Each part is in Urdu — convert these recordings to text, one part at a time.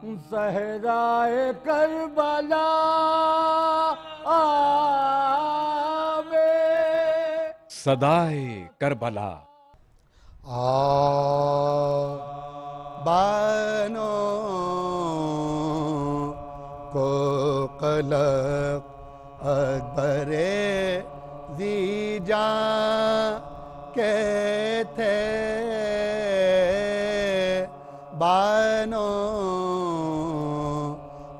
صحرائے کربلا میں صدائے کربلا بانو کو قلق اکبر ذی جان کے تھے بانو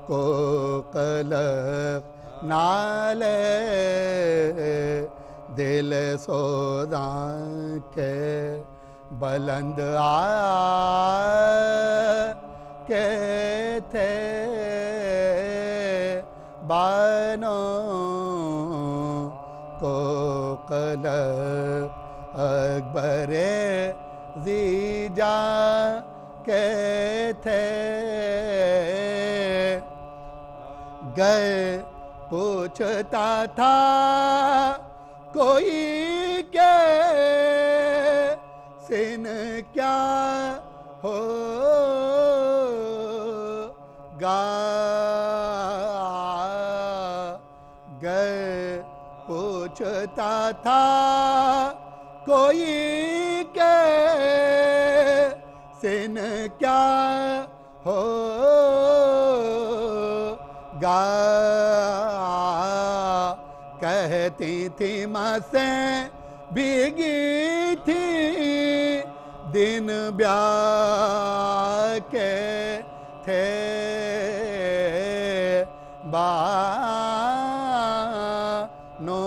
کو قلق نالے دل سوزاں کے بلند کے تھے بانو کو قلق اکبر ذی جان کے تھے گئے پوچھتا تھا کوئی کہ سن کیا ہوگا گئے پوچھتا تھا کوئی کہ سن کیا ہوگا کہتی تھی مسیں بھیگی تھی دن بیاہ کے تھے بانو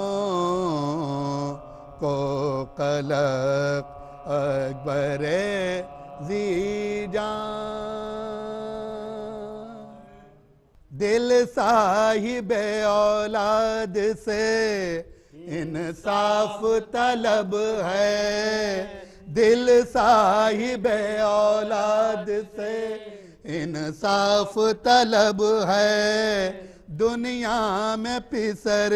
کو قلق اکبر ذی جان دل صاحب اولاد سے انصاف طلب ہے دل صاحب اولاد سے انصاف طلب ہے دنیا میں پسر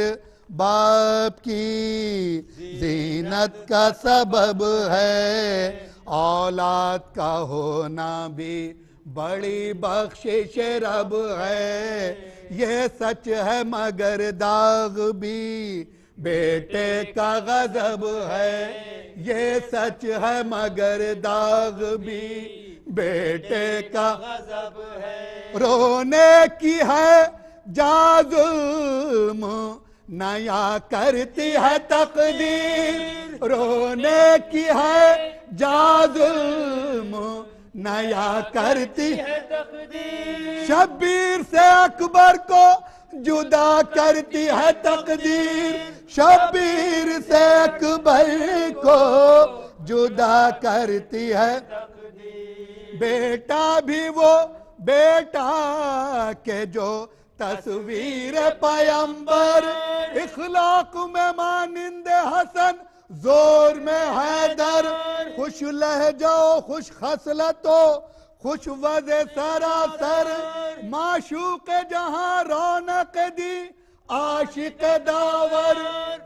باپ کی زینت کا سبب ہے اولاد کا ہونا بھی بڑی بخشش رب ہے یہ سچ ہے مگر داغ بھی بیٹے کا غضب ہے یہ سچ ہے مگر داغ بھی بیٹے کا غضب ہے رونے کی ہے جا ظلم نیا کرتی ہے تقدیر رونے کی ہے جا ظلم نیا کرتی ہے تقدیر شبیر سے اکبر کو جدا کرتی ہے تقدیر شبیر سے اکبر کو جدا کرتی ہے تقدیر بیٹا بھی وہ بیٹا کہ جو تصویر پیمبر اخلاق میں مانند حسن زور میں حیدر خوش لہجہ خوش خصلتوں خوش وضع سراسر معشوق جہاں رونق دی عاشق داور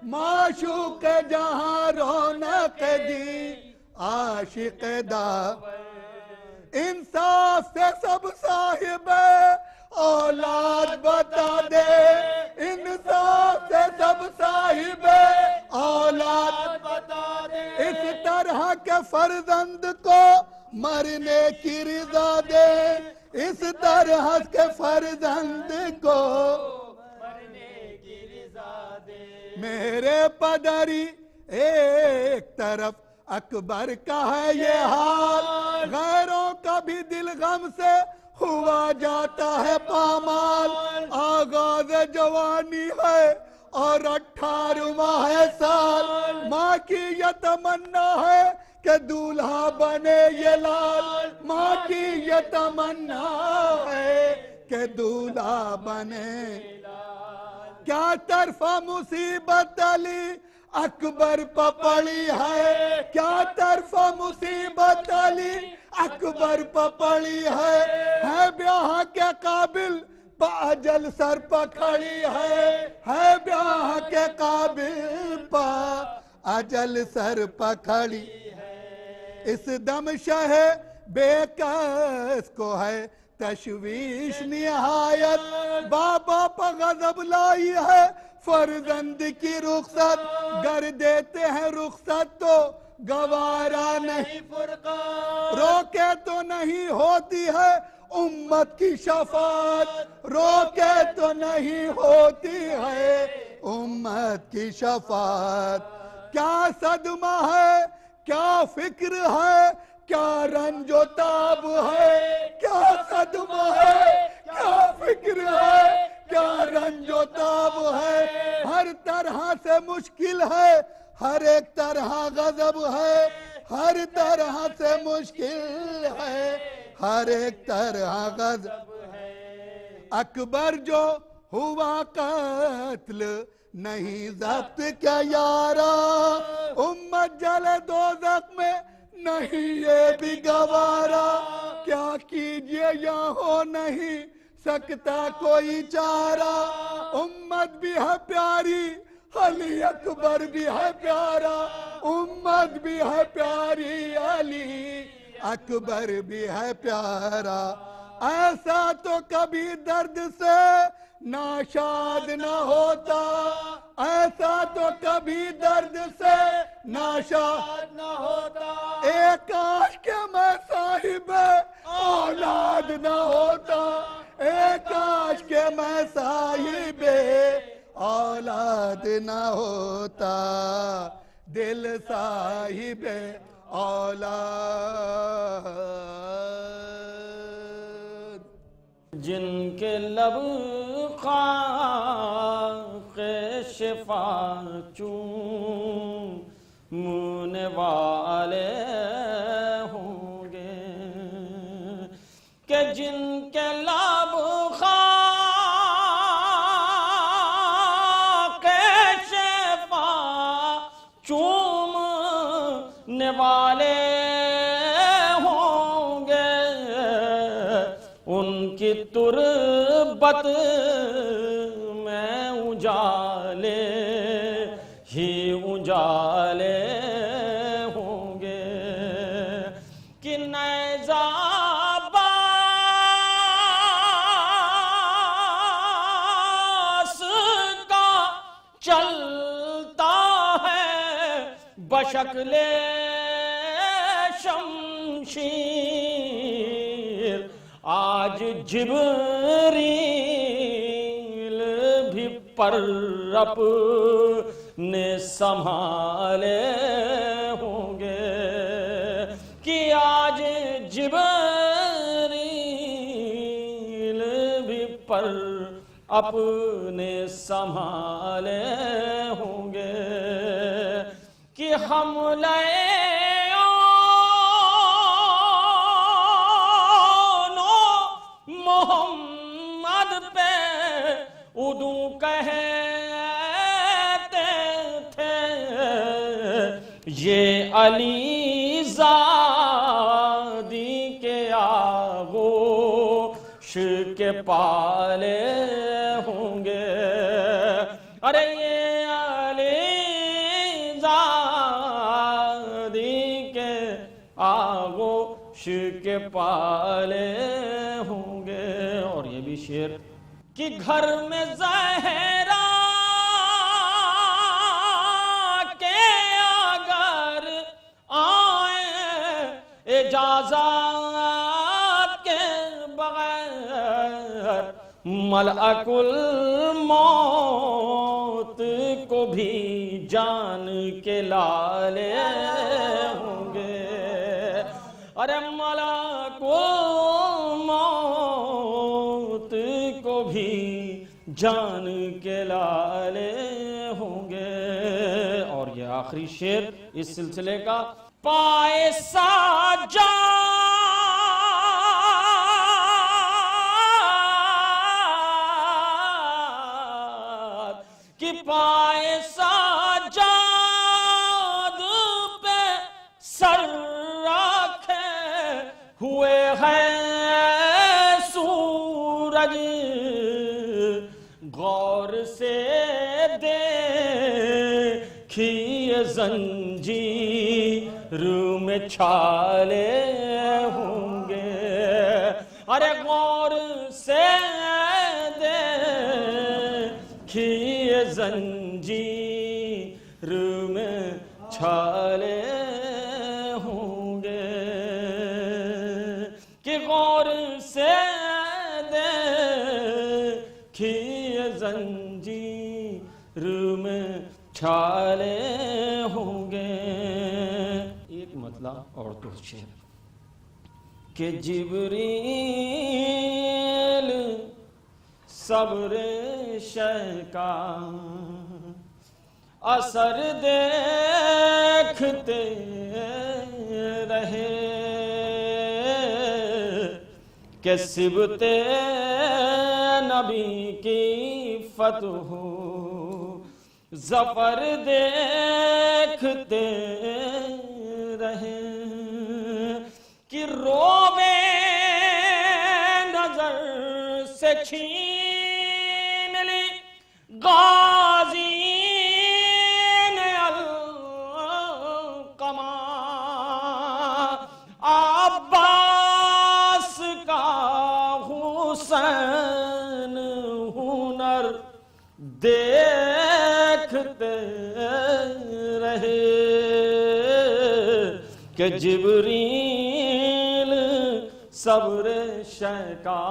معشوق جہاں رونق دی عاشق داور انصاف سے سب صاحب اولاد بتا دے انصاف سے سب صاحب اولاد بتا دے اس طرح کے فرزند کو مرنے کی رضا دے اس طرح کے فرزند کو مرنے کی رضا دے میرے پدری ایک طرف اکبر کا ہے یہ حال غیروں کا بھی دل غم سے ہوا جاتا ہے پامال آغاز جوانی ہے اور 18واں ہے سال ماں کی یہ تمنا ہے کہ دولہا بنے یہ لال ماں کی یہ تمنا ہے کہ دولہا بنے کیا طرفہ مصیبت علی اکبر پپڑی ہے کیا طرفہ مصیبت علی اکبر پپڑی ہے بیاہ کے قابل اجل سر پکھڑی ہے بیاہ کے قابل اجل سر پکھڑی اس دم شہ بے کس کو ہے تشویش نہایت بابا پہ غضب لائی ہے فرزند کی رخصت گر دیتے ہیں رخصت تو گوارا نہیں فرقان روکے تو نہیں ہوتی ہے امت کی شفاعت روکے تو نہیں ہوتی ہے امت کی شفاعت کیا صدمہ ہے کیا فکر ہے کیا رنج و تاب ہے کیا صدمہ ہے کیا فکر ہے کیا رنج و تاب ہے ہر طرح سے مشکل ہے ہر ایک طرح غضب ہے ہر طرح سے مشکل ہے ہر ایک طرح غضب ہے اکبر جو ہوا قتل نہیں ضبط کیا یارا امت جلے دوزخ میں نہیں یہ بھی گوارا کیا کیجئے یہاں ہو نہیں سکتا کوئی چارہ امت بھی ہے پیاری علی اکبر بھی ہے پیارا امت بھی ہے پیاری علی اکبر بھی ہے پیارا ایسا تو کبھی درد سے ناشاد نہ ہوتا ایسا تو کبھی درد سے ناشاد نہ ہوتا ایک کاش کہ میں صاحب اولاد نہ ہوتا ایک کاش کہ میں صاحب اولاد نہ ہوتا دل صاحب اولاد جن کے لب خاک شفا چومنے والے ہوں گے کہ جن کے لب خاک شفا چومنے والے کی تربت میں اجالے ہی اجالے ہوں گے کہ نیزہ عباس کا چلتا ہے بشکل شمشیر آج جبریل بھی پر اپنے سنبھالے ہوں گے کہ آج جبریل بھی پر اپنے سنبھالے ہوں گے کہ حملے محمد پہ ادو کہتے تھے یہ علی زادی کے آغوش کے پالے ہوں گے ارے یہ علی زادی کے آغوش کے پالے ہوں گے اور یہ بھی شعر کہ گھر میں زہرا کے اگر آئیں اجازت کے بغیر ملک الموت کو بھی جان کے لالے ہوں گے ارے ملک الموت کو بھی جان کے لالے ہوں گے اور یہ آخری شعر اس سلسلے کا پائے ساجاد کہ پائے ساجاد پہ سر رکھے ہوئے ہیں سورج غور سے دیکھیے زنجیر میں چھالے ہوں گے ارے غور سے دیکھیے زنجیر میں چھالے ہوں گے، کہ غور سے دیکھیے زنجیر میں چھالے ہوں گے۔ ایک مطلع اور دو شعر کہ جبریل صبر شہ کا اثر دیکھتے رہے، کہ صبت نبی کی فتح ظفر دیکھتے رہے، کہ روبے نظر سے چھین لی غازی نے القما، عباس کا حسین ہنر دیکھتے رہے، کہ جبریل صبر شہ کا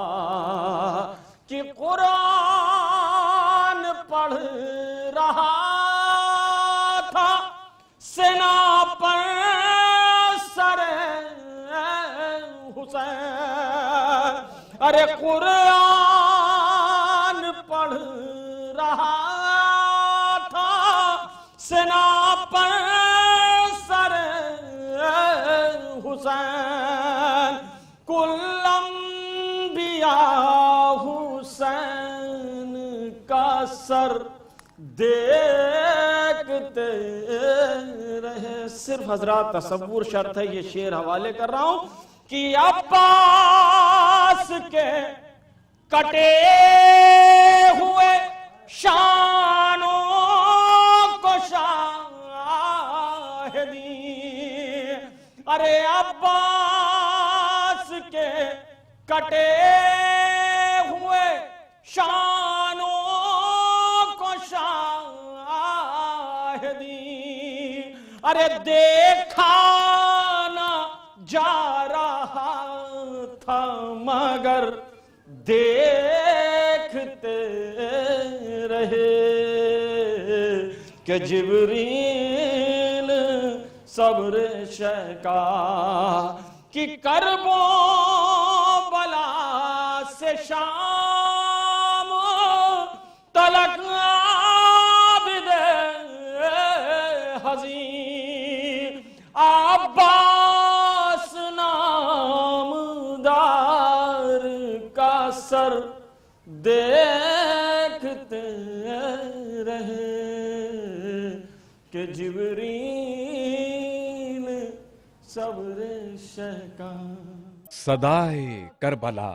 کہ قرآن پڑھ رہا تھا سنا پر سر حسین، ارے قرآن پڑھ رہا تھا سنا پر سر حسین، کل انبیاء حسین کا سر دیکھتے رہے۔ صرف حضرات تصور شرط ہے، یہ شعر حوالے کر رہا ہوں کہ عباس کے کٹے ہوئے شانوں کو شاہدی، ارے عباس کے کٹے ہوئے شانوں کو شاہدی، ارے دیکھا نہ جا رہا تھا مگر دیکھتے رہے، کہ جبریل صبر شہ کا کہ کرب و بلا سے شام تلک عابد حزین، عباس نامدار کا سر دیکھتے رہے، کہ جبریل صبر شہ کا صدائے کربلا۔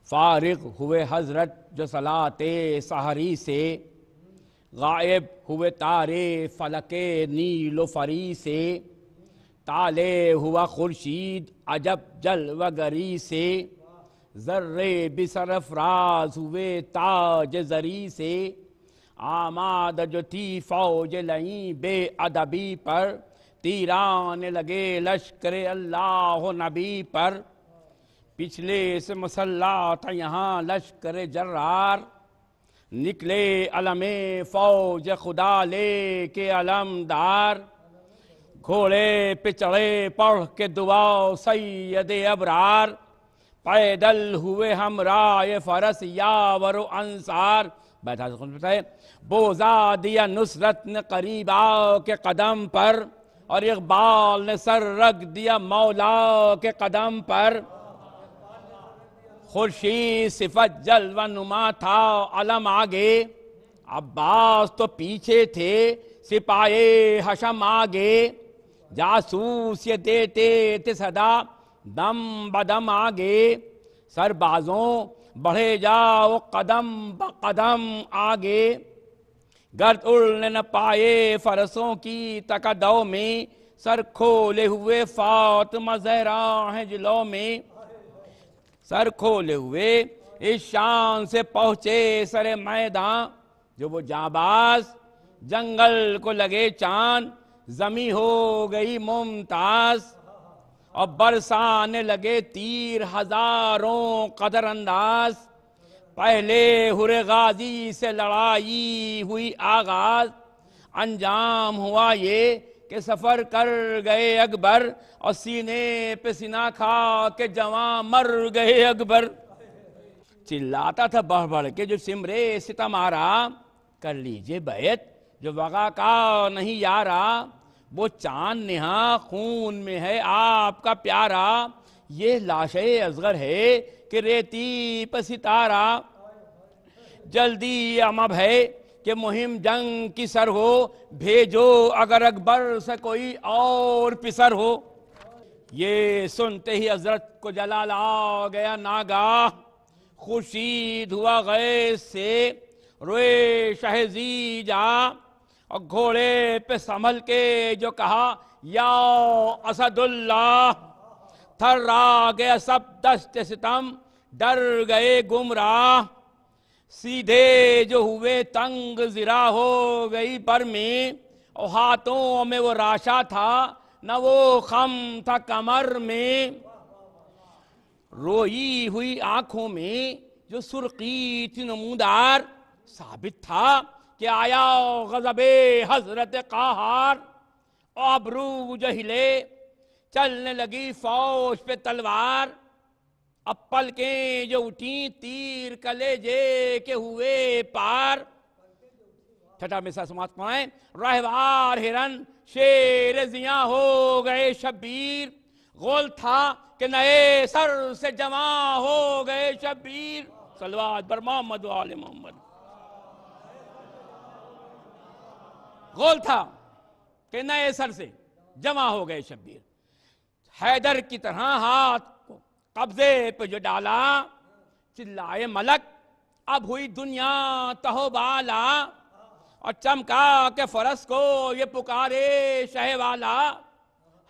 فارغ ہوئے حضرت جو صلاۃ سحری سے، غائب ہوئے تارے فلک نیل و فری سے، طالع ہوا خورشید عجب جلوہ گری سے، ذرے بسرفراز ہوئے تاج زری سے، آماد جو تھی فوج لئیں بے ادبی پر، تیران لگے لشکر اللہ و نبی پر، پچھلے سے مسلح تھا یہاں لشکر جرار، نکلے علم فوج خدا لے کے علمدار، گھوڑے پہ چڑھے پڑھ کے دعا سید ابرار، پیدل ہوئے ہمراہ فرس یاور و انصار، بوزا دیا نصرت نے قریب آ کے قدم پر، اور اقبال نے سر رکھ دیا مولا کے قدم پر، خورشید صفت جلوہ نما تھا علم آگے، عباس تو پیچھے تھے سپاہی حشم آگے، جاسوس یہ دیتے تھے صدا دم بدم آگے، سربازوں بڑھے جاؤ قدم بقدم آگے، گرد اڑنے نہ پائے فرسوں کی تکدو میں، سر کھولے ہوئے فاطمہ زہرا ہیں جلو میں، سر کھولے ہوئے اس شان سے پہنچے سر میدان جو وہ جانباز جنگل کو لگے چاند زمیں ہو گئی ممتاز اور برسانے لگے تیر ہزاروں قدر انداز پہلے ہر غازی سے لڑائی ہوئی آغاز انجام ہوا یہ کہ سفر کر گئے اکبر اور سینے پہ سینہ کھا کے جوان مر گئے اکبر چلاتا تھا بڑھ بڑھ کے جو سمرے ستم آرا کر لیجئے بیعت جو وغا کا نہیں یارا وہ چاند نہا خون میں ہے آپ کا پیارا یہ لاش اصغر ہے کہ ریتی پہ ستارہ جلدی امب ہے کہ مہم جنگ کی سر ہو بھیجو اگر اکبر سے کوئی اور پسر ہو یہ سنتے ہی حضرت کو جلال آ گیا ناگاہ خورشید ہوا غیظ سے روئے شہزی جا اور گھوڑے پہ سنبھل کے جو کہا یا اسد اللہ تھرا گیا سب دست ستم ڈر گئے گمراہ سیدھے جو ہوئے تنگ ذرا ہو گئی پر میں اور ہاتھوں میں وہ راشا تھا نہ وہ خم تھا کمر میں روئی ہوئی آنکھوں میں جو سرخی تھی نمودار ثابت تھا کہ آیا غضب حضرت قہار ابرو جو ہلے چلنے لگی فوج پہ تلوار اب پلکیں جو اٹھیں تیر کلیجے کے ہوئے پار چھٹا مثال سماعت پائیں رہوار ہرن شیر زیاں ہو گئے شبیر غول تھا کہ نئے سر سے جمع ہو گئے شبیر صلوات بر محمد و آل محمد غول تھا کہ نئے سر سے جمع ہو گئے شبیر حیدر کی طرح ہاتھ کو قبضے پہ جو ڈالا چلائے ملک اب ہوئی دنیا تہو بالا اور چمکا کے فرس کو یہ پکارے شہ والا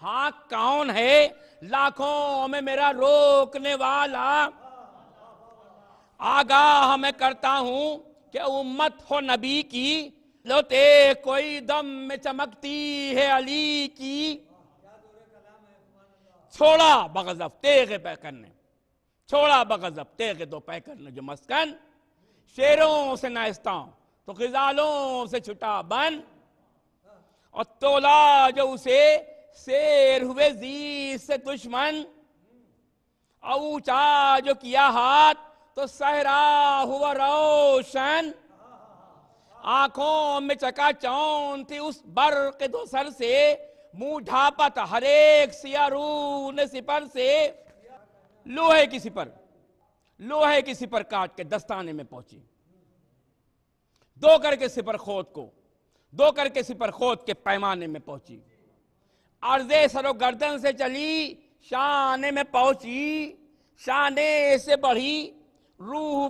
ہاں کون ہے لاکھوں میں میرا روکنے والا آگاہ میں کرتا ہوں کہ امت ہو نبی کی لوتے کوئی دم میں چمکتی ہے علی کی چھوڑا بغضب تیغ پہ کرنے چھوڑا بغضب تیغ دو پہ کرنے جو مسکن شیروں سے نائستاں تو غزالوں سے چھٹا بن اور تولا جو اسے سیر ہوئے زیر سے دشمن اونچا جو کیا ہاتھ تو صحرا ہوا روشن آنکھوں میں چکا چون تھی اس برق دو سر سے منہ ڈھاپا تھا ہر ایک سیاہ رون سپر سے لوہے کی سپر کاٹ کے دستانے میں پہنچی دو کر کے سپر خود کے پیمانے میں پہنچی عرضے سر و گردن سے چلی شانے میں پہنچی شانے سے بڑھی روح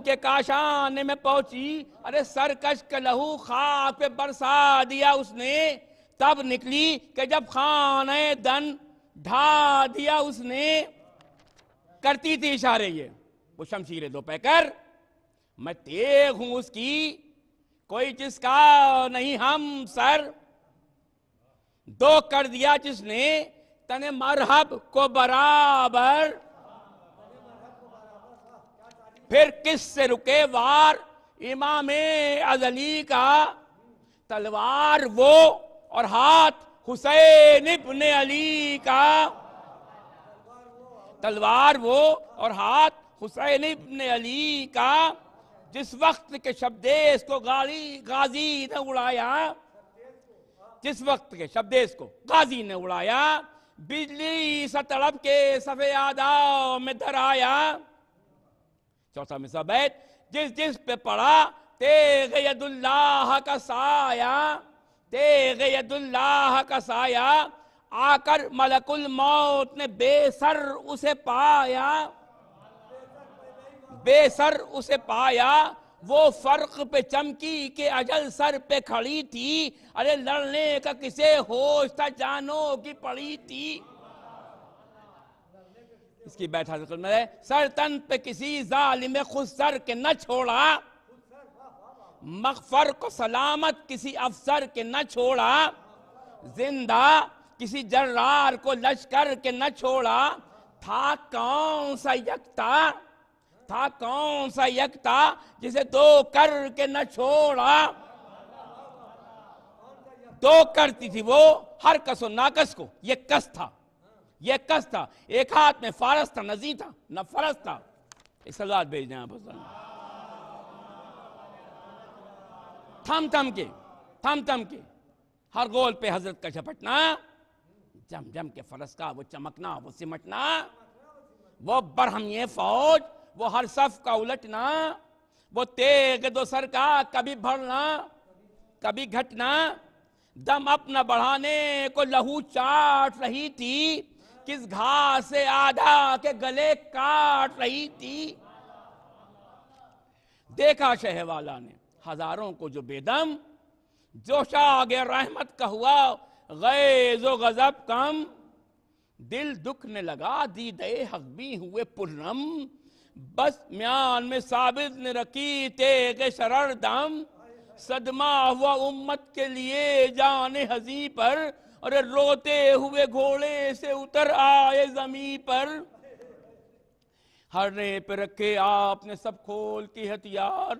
کے کاشانے میں پہنچی ارے سرکش کا لہو خاک پہ برسا دیا اس نے تب نکلی کہ جب خانہ دن ڈھا دیا اس نے کرتی تھی اشارے یہ وہ شمشیر دو پہ کر میں تیغ ہوں اس کی کوئی جس کا نہیں ہم سر دو کر دیا جس نے تن مرحب کو برابر پھر کس سے رکے وار امام ازلی کا تلوار وہ اور ہاتھ حسین ابن علی کا تلوار وہ اور ہاتھ حسین ابن علی کا جس وقت کے شبدیش کو غازی نے اڑایا بجلی سا تڑپ کے صفِ آدھا میں دھرایا چوتھا مثال بیت جس پہ پڑا تیغ ید اللہ کا سایہ آ کر ملک الموت نے بے سر اسے پایا وہ فرق پہ چمکی کہ اجل سر پہ کھڑی تھی ارے لڑنے کا کسے ہوش تھا جانوں کی پڑی تھی اس کی بیت حاضر خدمت ہے. سر تن پہ کسی ظالم خود سر کے نہ چھوڑا، مغفر کو سلامت کسی افسر کے نہ چھوڑا، زندہ کسی جرار کو لشکر کے نہ چھوڑا. تھا کون سا یکتا، تھا کون سا یکتا جسے دو کر کے نہ چھوڑا. دو کرتی تھی وہ ہر کس و ناکس کو. یہ کس تھا، یہ کس تھا. ایک ہاتھ میں فارس تھا، نزی تھا نہ فرس تھا. ایک سلوات بھیج دیں آپ حضرت. تھم تھم کے ہر گول پہ حضرت کا جھپٹنا، جم جم کے فرس کا وہ چمکنا، وہ سمٹنا، وہ برہمی فوج، وہ ہر صف کا الٹنا، وہ تیغ دو سر کا کبھی بڑھنا کبھی گھٹنا. دم اپنا بڑھانے کو لہو چاٹ رہی تھی، کس گھاس سے آدھا کے گلے کاٹ رہی تھی. دیکھا شہ والا نے ہزاروں کو جو بے دم، جوش آگے رحمت کا ہوا غیظ و غضب کم. دل دکھنے لگا دیدے حق بھی ہوئے پرنم، بس میان میں ثابت نے رکھی تیغ شرر دم. صدمہ ہوا امت کے لیے جان ہزی پر، اور روتے ہوئے گھوڑے سے اتر آئے زمین پر. ہر رے پہ رکھے آپ نے سب کھول کی ہتھیار،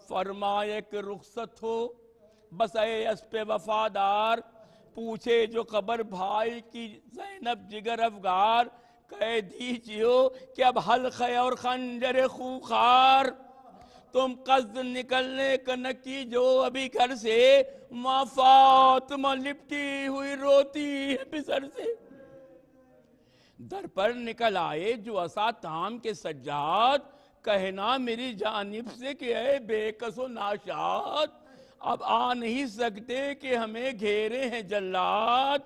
فرمائے کہ رخصت ہو بس اے اسپ وفادار. پوچھے جو خبر بھائی کی زینب جگر افگار، کہہ دیجیو کہ اب حلق اور خنجر خوخار. تم قصد نکلنے کا نہ کی جو ابھی گھر سے، ماں فاطمہ لپٹی ہوئی روتی ہے بسر سے. در پر نکل آئے جو عصا تام کے سجاد، کہنا میری جانب سے کہ اے بے کس و ناشاد، اب آ نہیں سکتے کہ ہمیں گھیرے ہیں جلاد.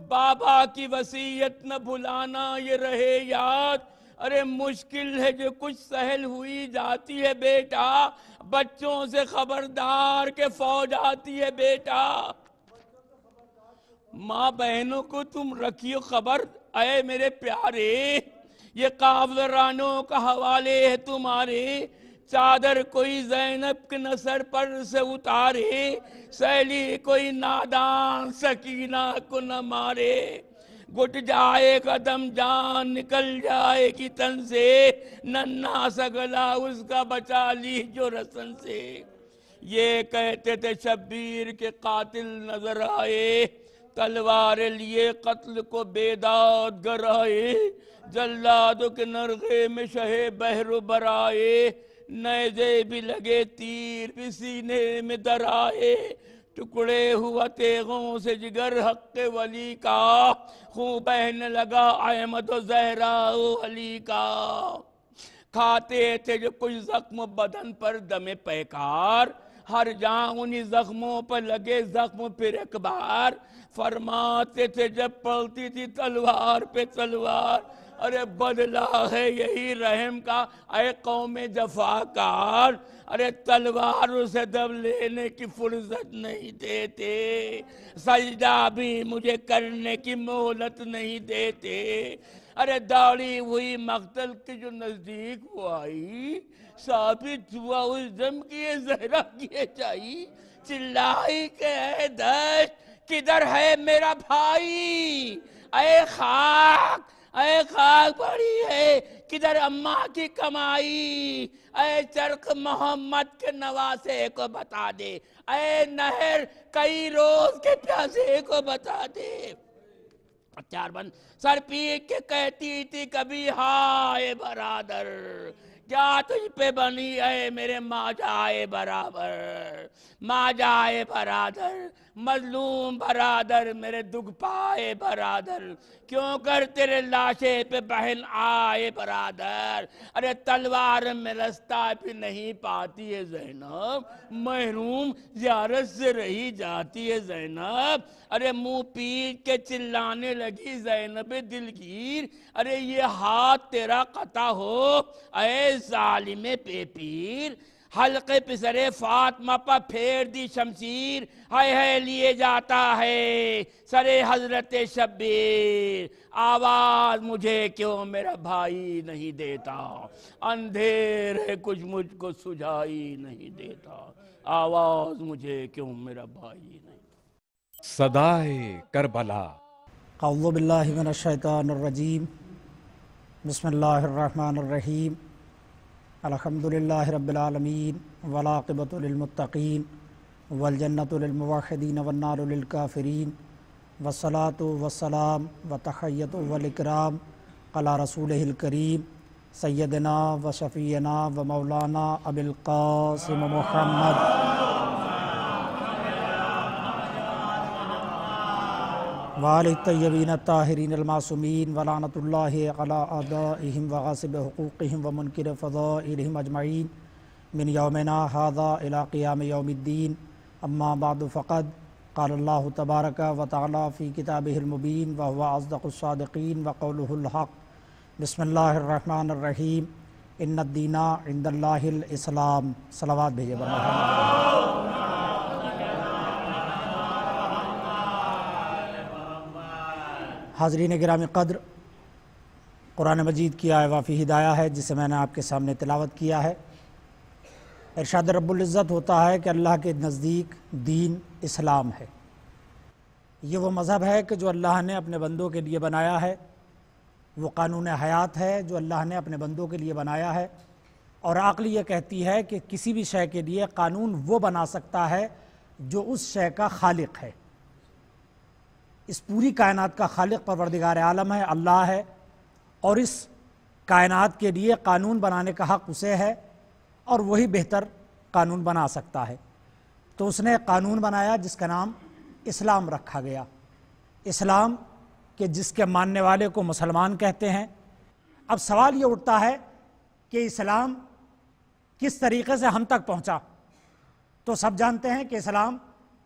بابا کی وصیت نہ بھلانا یہ رہے یاد. ارے مشکل ہے جو کچھ سہل ہوئی جاتی ہے بیٹا، بچوں سے خبردار کہ فوج آتی ہے بیٹا. ماں بہنوں کو تم رکھیو خبر اے میرے پیارے، یہ قابل رانوں کا حوالے ہے تمہارے. چادر کوئی زینب کے نہ سر پر سے اتارے، سیلی کوئی نادان سکینہ کو نہ مارے. گھٹ جائے قدم جان نکل جائے کی تن سے، ننھا سا گلا اس کا بچا لی جو رسن سے. یہ کہتے تھے شبیر کے قاتل نظر آئے، تلوار لیے قتل کو بیداد گرائے. جلادوں کے نرغے میں شہ بحر و برائے، نیزے بھی لگے تیر بھی سینے میں درائے. ٹکڑے ہوا تیغوں سے جگر حق ولی کا، خون بہنے لگا احمد و زہرا و علی کا. کھاتے تھے جو کچھ زخم بدن پر دم پیکار، ہر جان انہی زخموں پر لگے زخم پھر ایک بار. فرماتے تھے جب پلتی تھی تلوار پہ تلوار، ارے بدلہ ہے یہی رحم کا اے قوم جفاکار. ارے تلوار سے دب لینے کی فرصت نہیں دیتے، سجدہ بھی مجھے کرنے کی مہلت نہیں دیتے. ارے دوڑی ہوئی مقتل کے جو نزدیک وہ آئی، ثابت ہوا اس دم کی زہرا کیے جائی. چلائی کہ اے دشت کدھر ہے میرا بھائی، اے خاک بڑی ہے کدھر اماں کی کمائی. اے چرخ محمد کے نواسے کو بتا دے، اے نہر کئی روز کے پیاسے کو بتا دے. ہتھیار بند سر پیٹ کے کہتی تھی کبھی ہائے برادر، کیا تجھ پہ بنی اے میرے ماں جائے برابر. ماں جائے برادر، مظلوم برادر میرے دکھ پائے برادر، کیوں کر تیرے لاشے پہ بہن آئے برادر. ارے تلوار میں رستہ بھی نہیں پاتی ہے زینب، محروم زیارت سے رہی جاتی ہے زینب. ارے منہ پیٹ کے چلانے لگی زینب دلگیر، ارے یہ ہاتھ تیرا قطع ہو اے ظالم پہ پیر. حلقے پہ سر فاطمہ پر پھیر دی شمشیر، ہائے ہائے لیے جاتا ہے سر حضرت شبیر، آواز مجھے کیوں میرا بھائی نہیں دیتا، اندھیر ہے کچھ مجھ کو سجھائی نہیں دیتا، آواز مجھے کیوں میرا بھائی نہیں دیتا۔ صدائے کربلا۔ اعوذ باللہ من الشیطان الرجیم، بسم اللہ الرحمن الرحیم، الحمدللہ رب العالمین والعاقبۃ للمتقین والجنۃ للموحدین والنار للکافرین والصلاۃ والسلام وتحیۃ والاکرام علی رسولہ الکریم سیدنا و شفیعنا و مولانا ابی القاسم محمد وآلہ الطیبین الطاہرین المعصومین ولعنۃ اللہ علی اعدائہم وغاصب حقوقہم ومنکر فضائلہم اجمعین من یومنا ھذا الی قیام یوم الدین، اما بعد فقد قال اللہ تبارک و تعالی فی کتابہ المبین وہو اصدق الصادقین وقولہ الحق۔ بسم اللہ الرحمن الرحیم، ان الدین عند اللہ الاسلام۔ صلوات بھیجے بر محمد۔ حاضرین گرامی قدر، قرآن مجید کی آیہ وافی ہدایہ ہے جسے میں نے آپ کے سامنے تلاوت کیا ہے۔ ارشاد رب العزت ہوتا ہے کہ اللہ کے نزدیک دین اسلام ہے۔ یہ وہ مذہب ہے کہ جو اللہ نے اپنے بندوں کے لیے بنایا ہے، وہ قانون حیات ہے جو اللہ نے اپنے بندوں کے لیے بنایا ہے، اور عقل یہ کہتی ہے کہ کسی بھی شے کے لیے قانون وہ بنا سکتا ہے جو اس شے کا خالق ہے۔ اس پوری کائنات کا خالق پروردگار عالم ہے، اللہ ہے، اور اس کائنات کے لیے قانون بنانے کا حق اسے ہے، اور وہی بہتر قانون بنا سکتا ہے۔ تو اس نے قانون بنایا جس کا نام اسلام رکھا گیا۔ اسلام کہ جس کے ماننے والے کو مسلمان کہتے ہیں۔ اب سوال یہ اٹھتا ہے کہ اسلام کس طریقے سے ہم تک پہنچا؟ تو سب جانتے ہیں کہ اسلام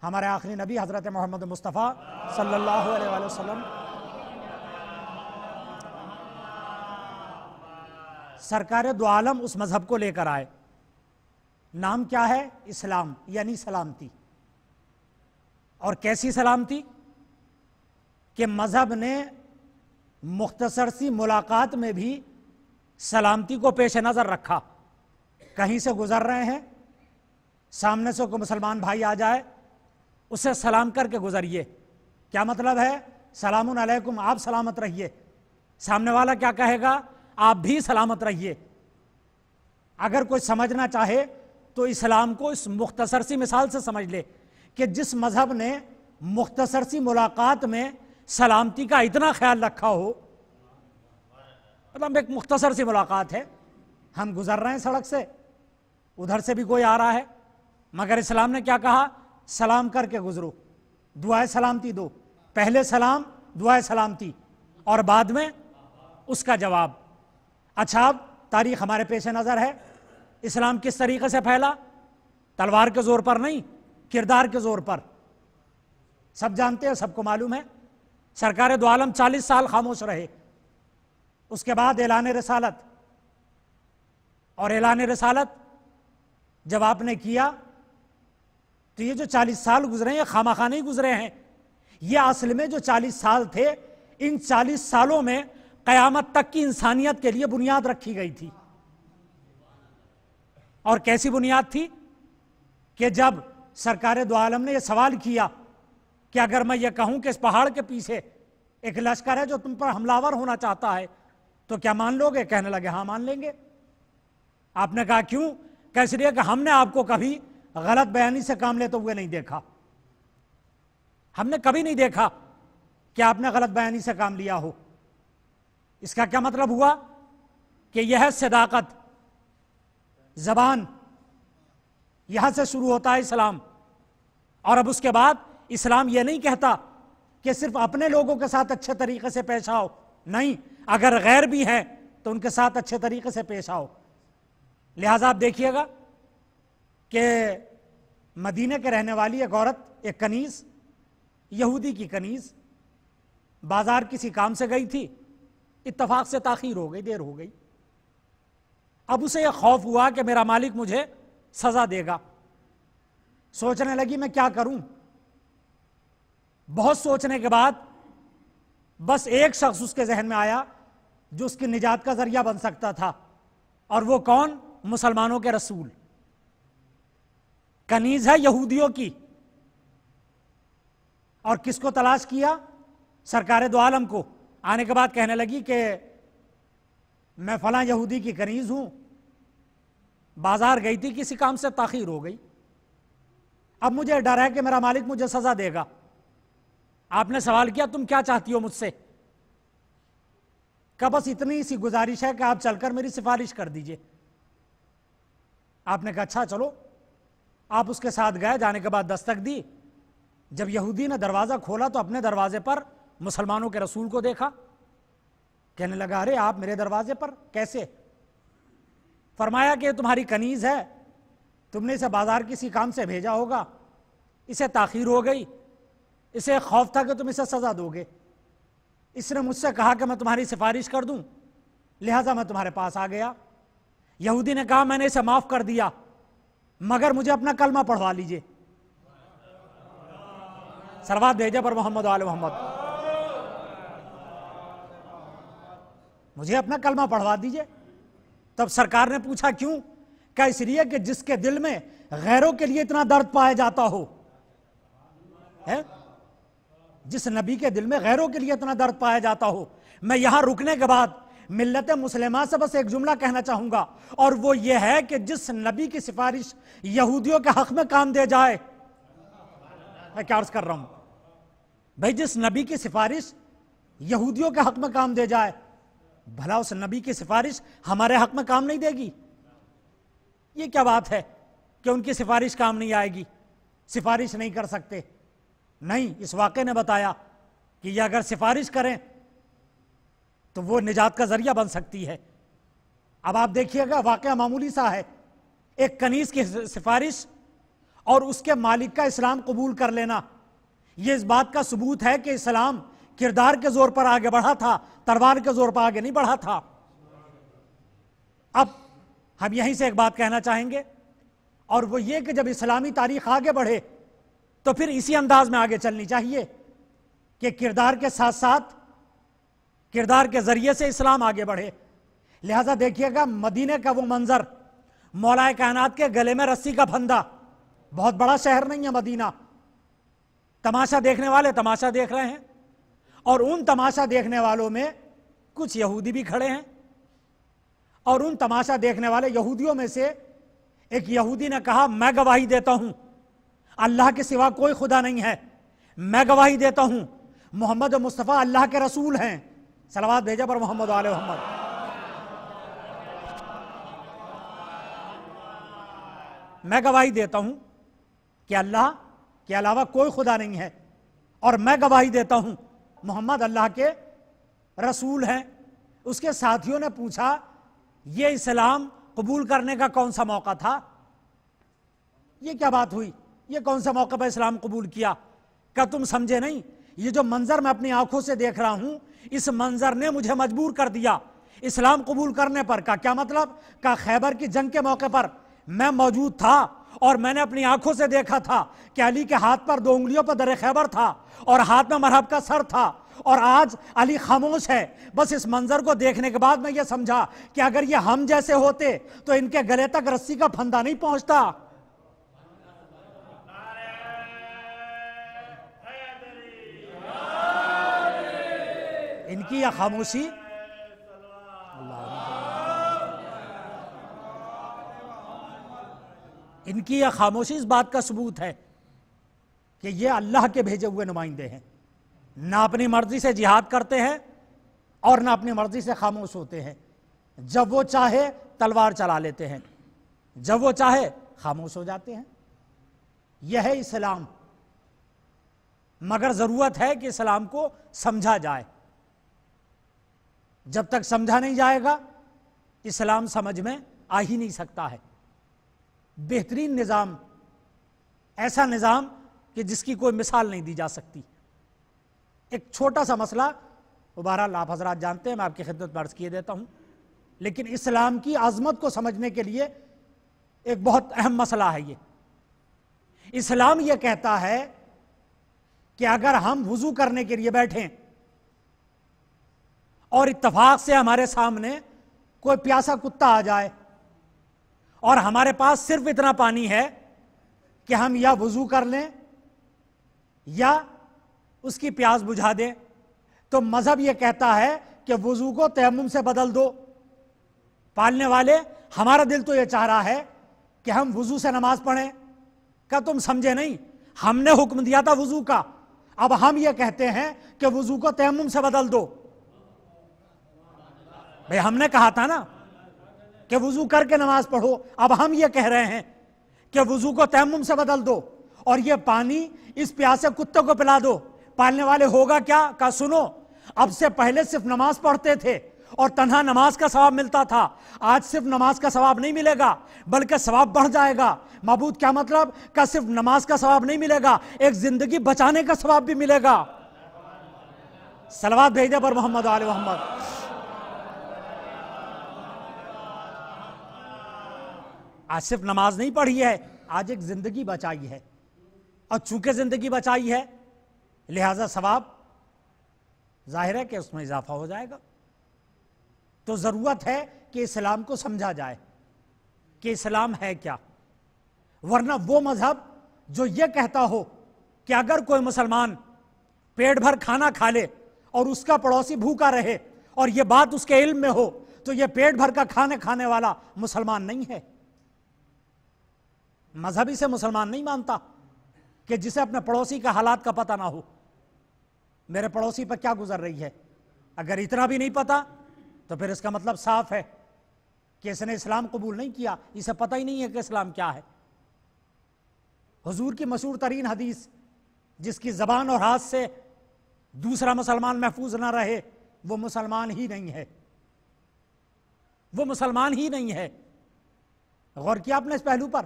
ہمارے آخری نبی حضرت محمد مصطفیٰ صلی اللہ علیہ وآلہ وسلم سرکار دو عالم اس مذہب کو لے کر آئے۔ نام کیا ہے؟ اسلام، یعنی سلامتی۔ اور کیسی سلامتی؟ کہ مذہب نے مختصر سی ملاقات میں بھی سلامتی کو پیش نظر رکھا۔ کہیں سے گزر رہے ہیں، سامنے سے کوئی مسلمان بھائی آ جائے، اسے سلام کر کے گزریے۔ کیا مطلب ہے؟ سلام علیکم، آپ سلامت رہیے۔ سامنے والا کیا کہے گا؟ آپ بھی سلامت رہیے۔ اگر کوئی سمجھنا چاہے تو اسلام کو اس مختصر سی مثال سے سمجھ لے کہ جس مذہب نے مختصر سی ملاقات میں سلامتی کا اتنا خیال رکھا ہو، مطلب ایک مختصر سی ملاقات ہے، ہم گزر رہے ہیں سڑک سے، ادھر سے بھی کوئی آ رہا ہے، مگر اسلام نے کیا کہا؟ سلام کر کے گزرو، دعائے سلامتی دو۔ پہلے سلام، دعائے سلامتی، اور بعد میں اس کا جواب۔ اچھا، اب تاریخ ہمارے پیش نظر ہے۔ اسلام کس طریقے سے پھیلا؟ تلوار کے زور پر نہیں، کردار کے زور پر۔ سب جانتے ہیں، سب کو معلوم ہے، سرکار دو عالم 40 سال خاموش رہے۔ اس کے بعد اعلان رسالت، اور اعلان رسالت جب آپ نے کیا تو یہ جو 40 سال گزرے ہیں، خامخواہ نہیں گزرے ہیں۔ یہ اصل میں جو 40 سال تھے، ان 40 سالوں میں قیامت تک کی انسانیت کے لیے بنیاد رکھی گئی تھی۔ اور کیسی بنیاد تھی؟ کہ جب سرکار دو عالم نے یہ سوال کیا کہ اگر میں یہ کہوں کہ اس پہاڑ کے پیچھے ایک لشکر ہے جو تم پر حملہ آور ہونا چاہتا ہے تو کیا مان لو گے؟ کہنے لگے ہاں مان لیں گے۔ آپ نے کہا کیوں؟ کہ اس لیے کہ ہم نے آپ کو کبھی غلط بیانی سے کام لیتے ہوئے نہیں دیکھا، ہم نے کبھی نہیں دیکھا کہ آپ نے غلط بیانی سے کام لیا ہو۔ اس کا کیا مطلب ہوا؟ کہ یہ ہے صداقت۔ زبان، یہاں سے شروع ہوتا ہے اسلام۔ اور اب اس کے بعد اسلام یہ نہیں کہتا کہ صرف اپنے لوگوں کے ساتھ اچھے طریقے سے پیش آؤ، نہیں، اگر غیر بھی ہیں تو ان کے ساتھ اچھے طریقے سے پیش آؤ۔ لہٰذا آپ دیکھیے گا کہ مدینہ کے رہنے والی ایک عورت، ایک کنیز، یہودی کی کنیز، بازار کسی کام سے گئی تھی، اتفاق سے تاخیر ہو گئی، دیر ہو گئی۔ اب اسے یہ خوف ہوا کہ میرا مالک مجھے سزا دے گا۔ سوچنے لگی میں کیا کروں۔ بہت سوچنے کے بعد بس ایک شخص اس کے ذہن میں آیا جو اس کی نجات کا ذریعہ بن سکتا تھا، اور وہ کون؟ مسلمانوں کے رسول۔ کنیز ہے یہودیوں کی، اور کس کو تلاش کیا؟ سرکار دو عالم کو۔ آنے کے بعد کہنے لگی کہ میں فلاں یہودی کی کنیز ہوں، بازار گئی تھی، کسی کام سے تاخیر ہو گئی، اب مجھے ڈر ہے کہ میرا مالک مجھے سزا دے گا۔ آپ نے سوال کیا تم کیا چاہتی ہو مجھ سے؟ کہ بس اتنی سی گزارش ہے کہ آپ چل کر میری سفارش کر دیجئے۔ آپ نے کہا اچھا چلو۔ آپ اس کے ساتھ گئے، جانے کے بعد دستک دی۔ جب یہودی نے دروازہ کھولا تو اپنے دروازے پر مسلمانوں کے رسول کو دیکھا، کہنے لگا ارے آپ میرے دروازے پر کیسے؟ فرمایا کہ تمہاری کنیز ہے، تم نے اسے بازار کسی کام سے بھیجا ہوگا، اسے تاخیر ہو گئی، اسے خوف تھا کہ تم اسے سزا دو گے، اس نے مجھ سے کہا کہ میں تمہاری سفارش کر دوں، لہٰذا میں تمہارے پاس آ گیا۔ یہودی نے کہا میں نے اسے معاف کر دیا، مگر مجھے اپنا کلمہ پڑھوا لیجئے۔ صلوات بھیجے پر محمد و آل محمد۔ مجھے اپنا کلمہ پڑھوا دیجئے۔ تب سرکار نے پوچھا کیوں؟ کہ اس لیے کہ جس کے دل میں غیروں کے لیے اتنا درد پایا جاتا ہو، جس نبی کے دل میں غیروں کے لیے اتنا درد پایا جاتا ہو۔ میں یہاں رکنے کے بعد ملت مسلمہ سے بس ایک جملہ کہنا چاہوں گا، اور وہ یہ ہے کہ جس نبی کی سفارش یہودیوں کے حق میں کام دے جائے، میں کیا عرض کر رہا ہوں بھائی، جس نبی کی سفارش یہودیوں کے حق میں کام دے جائے، بھلا اس نبی کی سفارش ہمارے حق میں کام نہیں دے گی؟ یہ کیا بات ہے کہ ان کی سفارش کام نہیں آئے گی، سفارش نہیں کر سکتے؟ نہیں، اس واقعے نے بتایا کہ یہ اگر سفارش کریں تو وہ نجات کا ذریعہ بن سکتی ہے۔ اب آپ دیکھیے گا واقعہ معمولی سا ہے، ایک کنیز کی سفارش اور اس کے مالک کا اسلام قبول کر لینا، یہ اس بات کا ثبوت ہے کہ اسلام کردار کے زور پر آگے بڑھا تھا، تلوار کے زور پر آگے نہیں بڑھا تھا۔ اب ہم یہیں سے ایک بات کہنا چاہیں گے، اور وہ یہ کہ جب اسلامی تاریخ آگے بڑھے تو پھر اسی انداز میں آگے چلنی چاہیے کہ کردار کے ساتھ ساتھ کردار کے ذریعے سے اسلام آگے بڑھے۔ لہذا دیکھیے گا مدینے کا وہ منظر، مولا کائنات کے گلے میں رسی کا پھندا، بہت بڑا شہر نہیں ہے مدینہ، تماشا دیکھنے والے تماشا دیکھ رہے ہیں، اور ان تماشا دیکھنے والوں میں کچھ یہودی بھی کھڑے ہیں، اور ان تماشا دیکھنے والے یہودیوں میں سے ایک یہودی نے کہا میں گواہی دیتا ہوں اللہ کے سوا کوئی خدا نہیں ہے، میں گواہی دیتا ہوں محمد مصطفیٰ اللہ کے رسول ہیں۔ صلوات بھیجا پر محمد و آل محمد۔ میں گواہی دیتا ہوں کہ اللہ کے علاوہ کوئی خدا نہیں ہے، اور میں گواہی دیتا ہوں محمد اللہ کے رسول ہیں۔ اس کے ساتھیوں نے پوچھا یہ اسلام قبول کرنے کا کون سا موقع تھا؟ یہ کیا بات ہوئی؟ یہ کون سا موقع پر اسلام قبول کیا؟ کیا تم سمجھے نہیں؟ یہ جو منظر میں اپنی آنکھوں سے دیکھ رہا ہوں، اس منظر نے مجھے مجبور کر دیا اسلام قبول کرنے پر۔ کا کیا مطلب؟ کہ خیبر کی جنگ کے موقع پر میں موجود تھا، اور میں نے اپنی آنکھوں سے دیکھا تھا کہ علی کے ہاتھ پر 2 انگلیوں پر در خیبر تھا، اور ہاتھ میں مرہب کا سر تھا، اور آج علی خاموش ہے۔ بس اس منظر کو دیکھنے کے بعد میں یہ سمجھا کہ اگر یہ ہم جیسے ہوتے تو ان کے گلے تک رسی کا پھندا نہیں پہنچتا۔ ان کی یہ خاموشی ان کی یہ خاموشی اس بات کا ثبوت ہے کہ یہ اللہ کے بھیجے ہوئے نمائندے ہیں، نہ اپنی مرضی سے جہاد کرتے ہیں اور نہ اپنی مرضی سے خاموش ہوتے ہیں۔ جب وہ چاہے تلوار چلا لیتے ہیں، جب وہ چاہے خاموش ہو جاتے ہیں۔ یہ ہے اسلام، مگر ضرورت ہے کہ اسلام کو سمجھا جائے۔ جب تک سمجھا نہیں جائے گا اسلام سمجھ میں آ ہی نہیں سکتا ہے۔ بہترین نظام، ایسا نظام کہ جس کی کوئی مثال نہیں دی جا سکتی۔ ایک چھوٹا سا مسئلہ، بہرحال آپ حضرات جانتے ہیں، میں آپ کی خدمت میں عرض کیے دیتا ہوں، لیکن اسلام کی عظمت کو سمجھنے کے لیے ایک بہت اہم مسئلہ ہے یہ. اسلام یہ کہتا ہے کہ اگر ہم وضو کرنے کے لیے بیٹھیں اور اتفاق سے ہمارے سامنے کوئی پیاسا کتا آ جائے اور ہمارے پاس صرف اتنا پانی ہے کہ ہم یا وضو کر لیں یا اس کی پیاس بجھا دیں، تو مذہب یہ کہتا ہے کہ وضو کو تیمم سے بدل دو. پالنے والے، ہمارا دل تو یہ چاہ رہا ہے کہ ہم وضو سے نماز پڑھیں. کیا تم سمجھے نہیں؟ ہم نے حکم دیا تھا وضو کا، اب ہم یہ کہتے ہیں کہ وضو کو تیمم سے بدل دو. بھئی ہم نے کہا تھا نا کہ وضو کر کے نماز پڑھو، اب ہم یہ کہہ رہے ہیں کہ وضو کو تیمم سے بدل دو اور یہ پانی اس پیاسے کتے کو پلا دو. پالنے والے ہوگا کیا؟ کہا سنو، اب سے پہلے صرف نماز پڑھتے تھے اور تنہا نماز کا ثواب ملتا تھا، آج صرف نماز کا ثواب نہیں ملے گا بلکہ ثواب بڑھ جائے گا. معبود کیا مطلب؟ کہ صرف نماز کا ثواب نہیں ملے گا، ایک زندگی بچانے کا ثواب بھی ملے گا. صلوات بھیجے پر محمد و آل محمد. آج صرف نماز نہیں پڑھی ہے، آج ایک زندگی بچائی ہے، اور چونکہ زندگی بچائی ہے لہذا ثواب ظاہر ہے کہ اس میں اضافہ ہو جائے گا. تو ضرورت ہے کہ اسلام کو سمجھا جائے کہ اسلام ہے کیا، ورنہ وہ مذہب جو یہ کہتا ہو کہ اگر کوئی مسلمان پیٹ بھر کھانا کھا لے اور اس کا پڑوسی بھوکا رہے اور یہ بات اس کے علم میں ہو تو یہ پیٹ بھر کا کھانے کھانے والا مسلمان نہیں ہے. مذہبی سے مسلمان نہیں مانتا کہ جسے اپنے پڑوسی کا حالات کا پتہ نہ ہو. میرے پڑوسی پر کیا گزر رہی ہے، اگر اتنا بھی نہیں پتا تو پھر اس کا مطلب صاف ہے کہ اس نے اسلام قبول نہیں کیا، اسے پتہ ہی نہیں ہے کہ اسلام کیا ہے. حضور کی مشہور ترین حدیث جس کی زبان اور ہاتھ سے دوسرا مسلمان محفوظ نہ رہے وہ مسلمان ہی نہیں ہے، وہ مسلمان ہی نہیں ہے. غور کیا آپ نے اس پہلو پر؟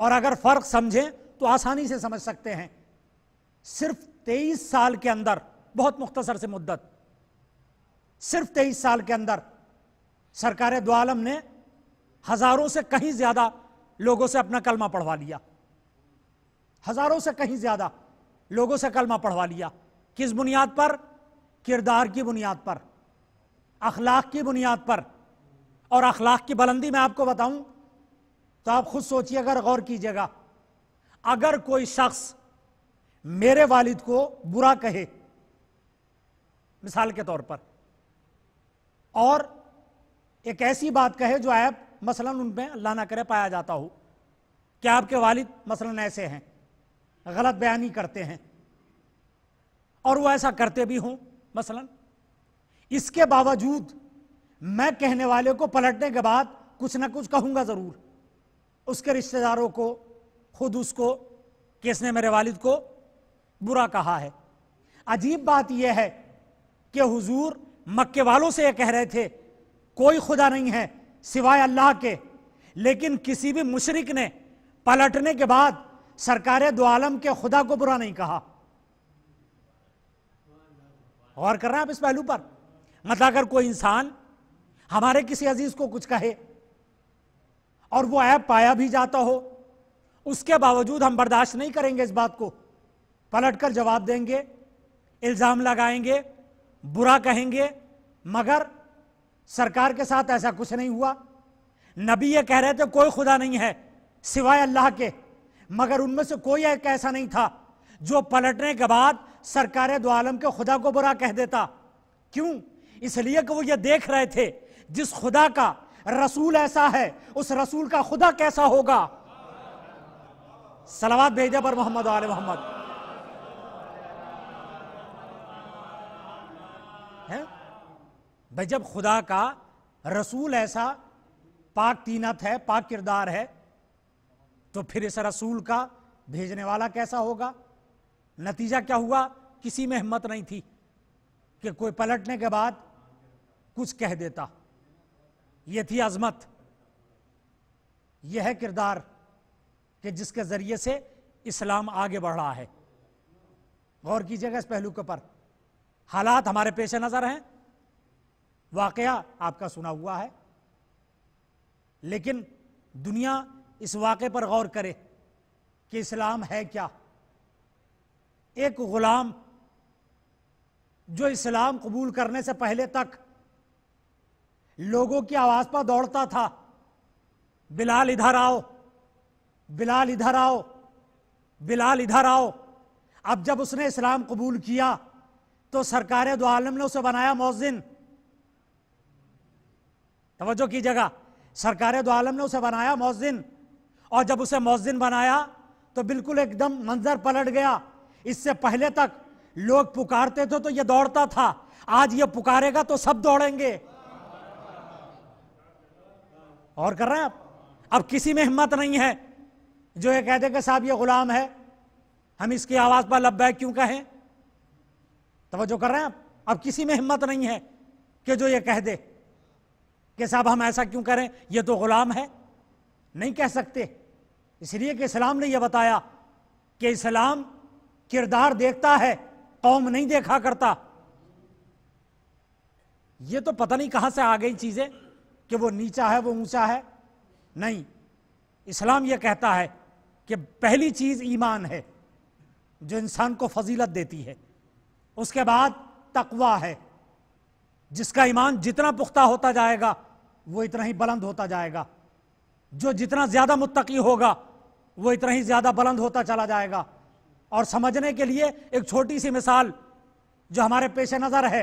اور اگر فرق سمجھیں تو آسانی سے سمجھ سکتے ہیں. صرف 23 سال کے اندر، بہت مختصر سے مدت، صرف 23 سال کے اندر سرکار دو عالم نے ہزاروں سے کہیں زیادہ لوگوں سے اپنا کلمہ پڑھوا لیا. ہزاروں سے کہیں زیادہ لوگوں سے کلمہ پڑھوا لیا. کس بنیاد پر؟ کردار کی بنیاد پر، اخلاق کی بنیاد پر. اور اخلاق کی بلندی میں آپ کو بتاؤں تو آپ خود سوچئے، اگر غور کیجئے گا، اگر کوئی شخص میرے والد کو برا کہے مثال کے طور پر، اور ایک ایسی بات کہے جو عیب مثلا ان میں اللہ نہ کرے پایا جاتا ہو کہ آپ کے والد مثلا ایسے ہیں، غلط بیانی کرتے ہیں، اور وہ ایسا کرتے بھی ہوں مثلا، اس کے باوجود میں کہنے والے کو پلٹنے کے بعد کچھ نہ کچھ کہوں گا ضرور، اس کے رشتہ داروں کو، خود اس کو، کہ اس نے میرے والد کو برا کہا ہے. عجیب بات یہ ہے کہ حضور مکے والوں سے یہ کہہ رہے تھے کوئی خدا نہیں ہے سوائے اللہ کے، لیکن کسی بھی مشرک نے پلٹنے کے بعد سرکار دو عالم کے خدا کو برا نہیں کہا. غور کر رہے ہیں آپ اس پہلو پر؟ مطلب اگر کوئی انسان ہمارے کسی عزیز کو کچھ کہے اور وہ عیب پایا بھی جاتا ہو، اس کے باوجود ہم برداشت نہیں کریں گے اس بات کو، پلٹ کر جواب دیں گے، الزام لگائیں گے، برا کہیں گے. مگر سرکار کے ساتھ ایسا کچھ نہیں ہوا. نبی یہ کہہ رہے تھے کوئی خدا نہیں ہے سوائے اللہ کے، مگر ان میں سے کوئی ایک ایسا نہیں تھا جو پلٹنے کے بعد سرکار دو عالم کے خدا کو برا کہہ دیتا. کیوں؟ اس لیے کہ وہ یہ دیکھ رہے تھے جس خدا کا رسول ایسا ہے اس رسول کا خدا کیسا ہوگا. صلوات بھیجے پر محمد و آل محمد. بھائی جب خدا کا رسول ایسا پاک تینت ہے، پاک کردار ہے، تو پھر اس رسول کا بھیجنے والا کیسا ہوگا؟ نتیجہ کیا ہوا؟ کسی میں ہمت نہیں تھی کہ کوئی پلٹنے کے بعد کچھ کہہ دیتا. یہ تھی عظمت، یہ ہے کردار کہ جس کے ذریعے سے اسلام آگے بڑھ رہا ہے. غور کیجئے گا اس پہلو کے پر. حالات ہمارے پیش نظر ہیں، واقعہ آپ کا سنا ہوا ہے، لیکن دنیا اس واقعے پر غور کرے کہ اسلام ہے کیا. ایک غلام جو اسلام قبول کرنے سے پہلے تک لوگوں کی آواز پر دوڑتا تھا، بلال ادھر آؤ، بلال ادھر آؤ، بلال ادھر آؤ. اب جب اس نے اسلام قبول کیا تو سرکار دو عالم نے اسے بنایا مؤذن. توجہ کیجیے گا، سرکار دو عالم نے اسے بنایا مؤذن، اور جب اسے مؤذن بنایا تو بالکل ایک دم منظر پلٹ گیا. اس سے پہلے تک لوگ پکارتے تھے تو یہ دوڑتا تھا، آج یہ پکارے گا تو سب دوڑیں گے. اور کر رہے ہیں اب کسی میں ہمت نہیں ہے جو یہ کہہ دے کہ صاحب یہ غلام ہے، ہم اس کی آواز پر لبیک کیوں کہیں. توجہ کر رہے ہیں اب کسی میں ہمت نہیں ہے کہ جو یہ کہہ دے کہ صاحب ہم ایسا کیوں کریں، یہ تو غلام ہے. نہیں کہہ سکتے، اس لیے کہ اسلام نے یہ بتایا کہ اسلام کردار دیکھتا ہے، قوم نہیں دیکھا کرتا. یہ تو پتہ نہیں کہاں سے آ گئی چیزیں کہ وہ نیچا ہے وہ اونچا ہے. نہیں، اسلام یہ کہتا ہے کہ پہلی چیز ایمان ہے جو انسان کو فضیلت دیتی ہے، اس کے بعد تقویٰ ہے، جس کا ایمان جتنا پختہ ہوتا جائے گا وہ اتنا ہی بلند ہوتا جائے گا. جو جتنا زیادہ متقی ہوگا وہ اتنا ہی زیادہ بلند ہوتا چلا جائے گا. اور سمجھنے کے لیے ایک چھوٹی سی مثال جو ہمارے پیش نظر ہے،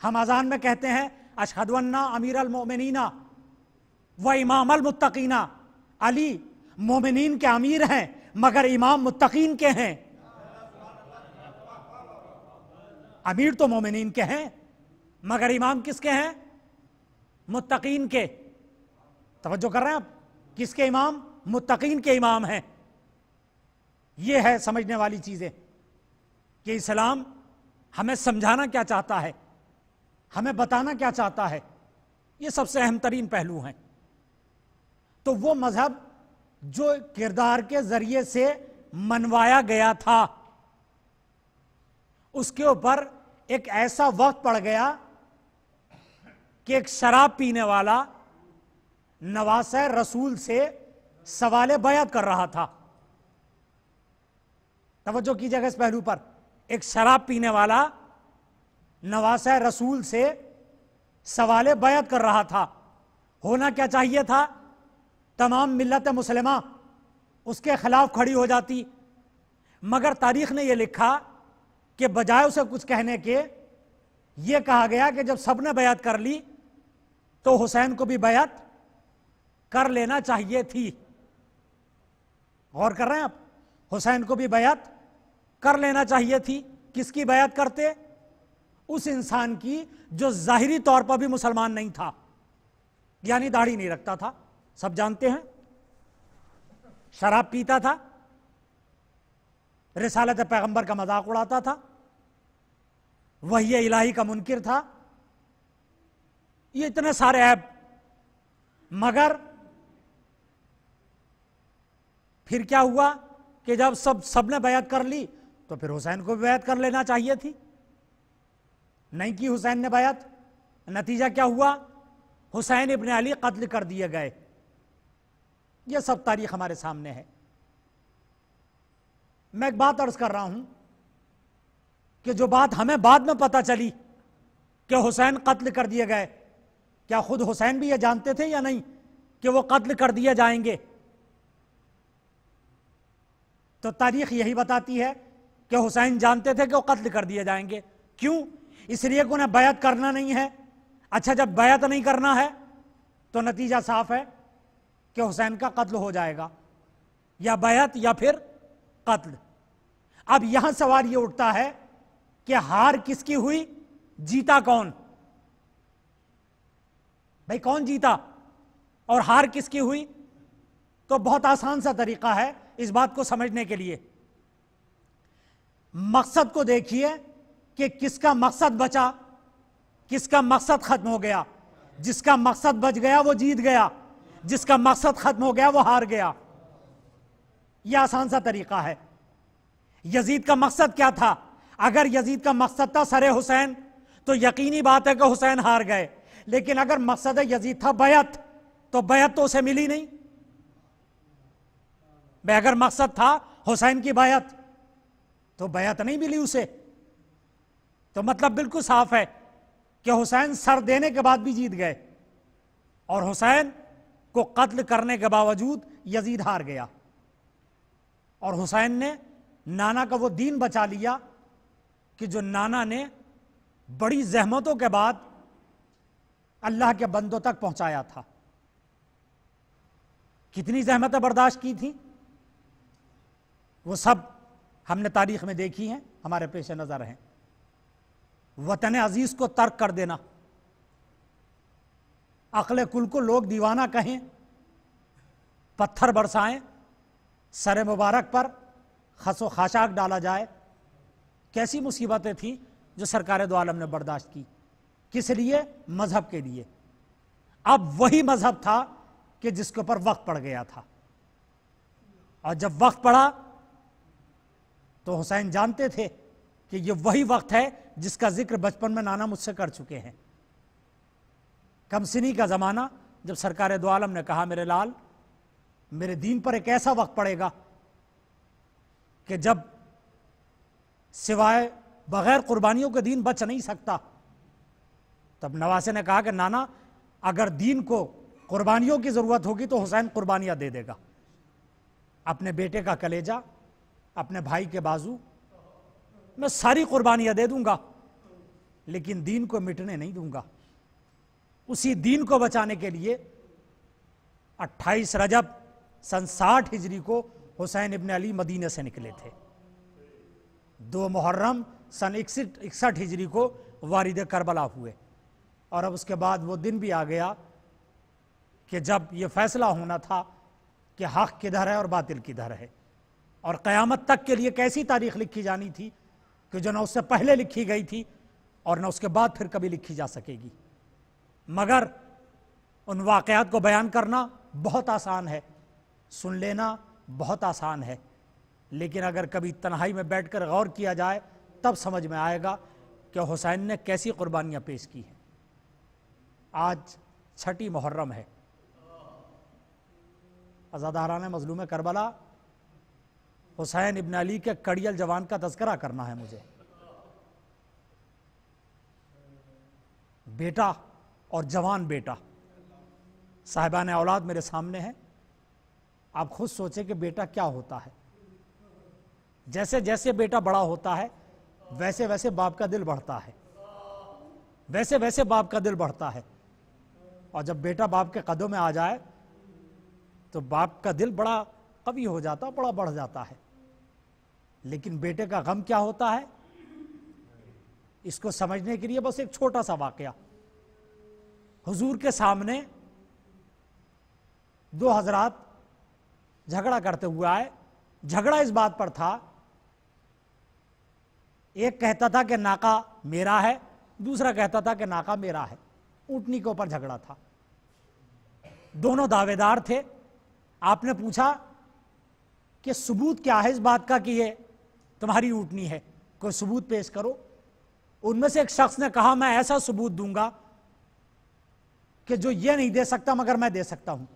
ہم اذان میں کہتے ہیں اشہد ان امیر المؤمنین و امام المتقین. علی مومنین کے امیر ہیں مگر امام متقین کے ہیں. امیر تو مومنین کے ہیں مگر امام کس کے ہیں؟ متقین کے. توجہ کر رہے ہیں آپ، کس کے امام؟ متقین کے امام ہیں. یہ ہے سمجھنے والی چیزیں کہ اسلام ہمیں سمجھانا کیا چاہتا ہے، ہمیں بتانا کیا چاہتا ہے. یہ سب سے اہم ترین پہلو ہیں. تو وہ مذہب جو کردار کے ذریعے سے منوایا گیا تھا، اس کے اوپر ایک ایسا وقت پڑ گیا کہ ایک شراب پینے والا نواسہ رسول سے سوال بیعت کر رہا تھا. توجہ کیجیے گا اس پہلو پر. ایک شراب پینے والا نواسہ رسول سے سوال بیعت کر رہا تھا. ہونا کیا چاہیے تھا؟ تمام ملت مسلمہ اس کے خلاف کھڑی ہو جاتی، مگر تاریخ نے یہ لکھا کہ بجائے اسے کچھ کہنے کے یہ کہا گیا کہ جب سب نے بیعت کر لی تو حسین کو بھی بیعت کر لینا چاہیے تھی. غور کر رہے ہیں آپ، حسین کو بھی بیعت کر لینا چاہیے تھی. کس کی بیعت کرتے؟ اس انسان کی جو ظاہری طور پر بھی مسلمان نہیں تھا، یعنی داڑھی نہیں رکھتا تھا، سب جانتے ہیں، شراب پیتا تھا، رسالت پیغمبر کا مذاق اڑاتا تھا، وحی الہی کا منکر تھا. یہ اتنے سارے عیب، مگر پھر کیا ہوا کہ جب سب نے بیعت کر لی تو پھر حسین کو بھی بیعت کر لینا چاہیے تھی. نہیں کی حسین نے بیعت. نتیجہ کیا ہوا؟ حسین ابن علی قتل کر دیے گئے. یہ سب تاریخ ہمارے سامنے ہے. میں ایک بات عرض کر رہا ہوں کہ جو بات ہمیں بعد میں پتہ چلی کہ حسین قتل کر دیے گئے، کیا خود حسین بھی یہ جانتے تھے یا نہیں کہ وہ قتل کر دیے جائیں گے؟ تو تاریخ یہی بتاتی ہے کہ حسین جانتے تھے کہ وہ قتل کر دیے جائیں گے. کیوں؟ اس لیے کہ انہیں بیعت کرنا نہیں ہے. اچھا، جب بیعت نہیں کرنا ہے تو نتیجہ صاف ہے کہ حسین کا قتل ہو جائے گا، یا بیعت یا پھر قتل. اب یہاں سوال یہ اٹھتا ہے کہ ہار کس کی ہوئی؟ جیتا کون؟ بھائی کون جیتا اور ہار کس کی ہوئی؟ تو بہت آسان سا طریقہ ہے اس بات کو سمجھنے کے لیے. مقصد کو دیکھیے کہ کس کا مقصد بچا، کس کا مقصد ختم ہو گیا. جس کا مقصد بچ گیا وہ جیت گیا، جس کا مقصد ختم ہو گیا وہ ہار گیا. یہ آسان سا طریقہ ہے. یزید کا مقصد کیا تھا؟ اگر یزید کا مقصد تھا سر حسین تو یقینی بات ہے کہ حسین ہار گئے. لیکن اگر مقصد یزید تھا بیعت تو بیعت تو اسے ملی نہیں. بے اگر مقصد تھا حسین کی بیعت تو بیعت نہیں ملی اسے. تو مطلب بالکل صاف ہے کہ حسین سر دینے کے بعد بھی جیت گئے اور حسین کو قتل کرنے کے باوجود یزید ہار گیا اور حسین نے نانا کا وہ دین بچا لیا کہ جو نانا نے بڑی زحمتوں کے بعد اللہ کے بندوں تک پہنچایا تھا. کتنی زحمتیں برداشت کی تھیں وہ سب ہم نے تاریخ میں دیکھی ہیں, ہمارے پیش نظر ہیں. وطن عزیز کو ترک کر دینا, عقل کل کو لوگ دیوانہ کہیں, پتھر برسائیں, سر مبارک پر خس و خاشاک ڈالا جائے, کیسی مصیبتیں تھیں جو سرکار دو عالم نے برداشت کی. کس لیے؟ مذہب کے لیے. اب وہی مذہب تھا کہ جس کے اوپر وقت پڑ گیا تھا, اور جب وقت پڑا تو حسین جانتے تھے کہ یہ وہی وقت ہے جس کا ذکر بچپن میں نانا مجھ سے کر چکے ہیں. کم سنی کا زمانہ جب سرکار دو عالم نے کہا میرے لال میرے دین پر ایک ایسا وقت پڑے گا کہ جب سوائے بغیر قربانیوں کے دین بچ نہیں سکتا. تب نواسے نے کہا کہ نانا اگر دین کو قربانیوں کی ضرورت ہوگی تو حسین قربانیاں دے دے گا. اپنے بیٹے کا کلیجہ, اپنے بھائی کے بازو, میں ساری قربانیاں دے دوں گا لیکن دین کو مٹنے نہیں دوں گا. اسی دین کو بچانے کے لیے 28 رجب سن 60 ہجری کو حسین ابن علی مدینے سے نکلے تھے. 2 محرم سن 61 ہجری کو وارد کربلا ہوئے, اور اب اس کے بعد وہ دن بھی آ گیا کہ جب یہ فیصلہ ہونا تھا کہ حق کدھر ہے اور باطل کدھر ہے, اور قیامت تک کے لیے کیسی تاریخ لکھی جانی تھی کہ جو نہ اس سے پہلے لکھی گئی تھی اور نہ اس کے بعد پھر کبھی لکھی جا سکے گی. مگر ان واقعات کو بیان کرنا بہت آسان ہے, سن لینا بہت آسان ہے, لیکن اگر کبھی تنہائی میں بیٹھ کر غور کیا جائے تب سمجھ میں آئے گا کہ حسین نے کیسی قربانیاں پیش کی ہیں. آج 6 محرم ہے. عزاداران مظلوم کربلا حسین ابن علی کے کڑیل جوان کا تذکرہ کرنا ہے مجھے. بیٹا اور جوان بیٹا, صاحبان اولاد میرے سامنے ہیں. آپ خود سوچیں کہ بیٹا کیا ہوتا ہے. جیسے جیسے بیٹا بڑا ہوتا ہے ویسے ویسے باپ کا دل بڑھتا ہے, ویسے ویسے باپ کا دل بڑھتا ہے. اور جب بیٹا باپ کے قدوں میں آ جائے تو باپ کا دل بڑا قوی ہو جاتا, بڑا بڑھ جاتا ہے. لیکن بیٹے کا غم کیا ہوتا ہے اس کو سمجھنے کے لیے بس ایک چھوٹا سا واقعہ. حضور کے سامنے 2 حضرات جھگڑا کرتے ہوئے آئے. جھگڑا اس بات پر تھا, ایک کہتا تھا کہ ناقہ میرا ہے, دوسرا کہتا تھا کہ ناقہ میرا ہے. اونٹنی کے اوپر جھگڑا تھا, دونوں دعوے دار تھے. آپ نے پوچھا کہ ثبوت کیا ہے اس بات کا کہ یہ تمہاری اونٹنی ہے, کوئی ثبوت پیش کرو. ان میں سے ایک شخص نے کہا میں ایسا ثبوت دوں گا کہ جو یہ نہیں دے سکتا مگر میں دے سکتا ہوں,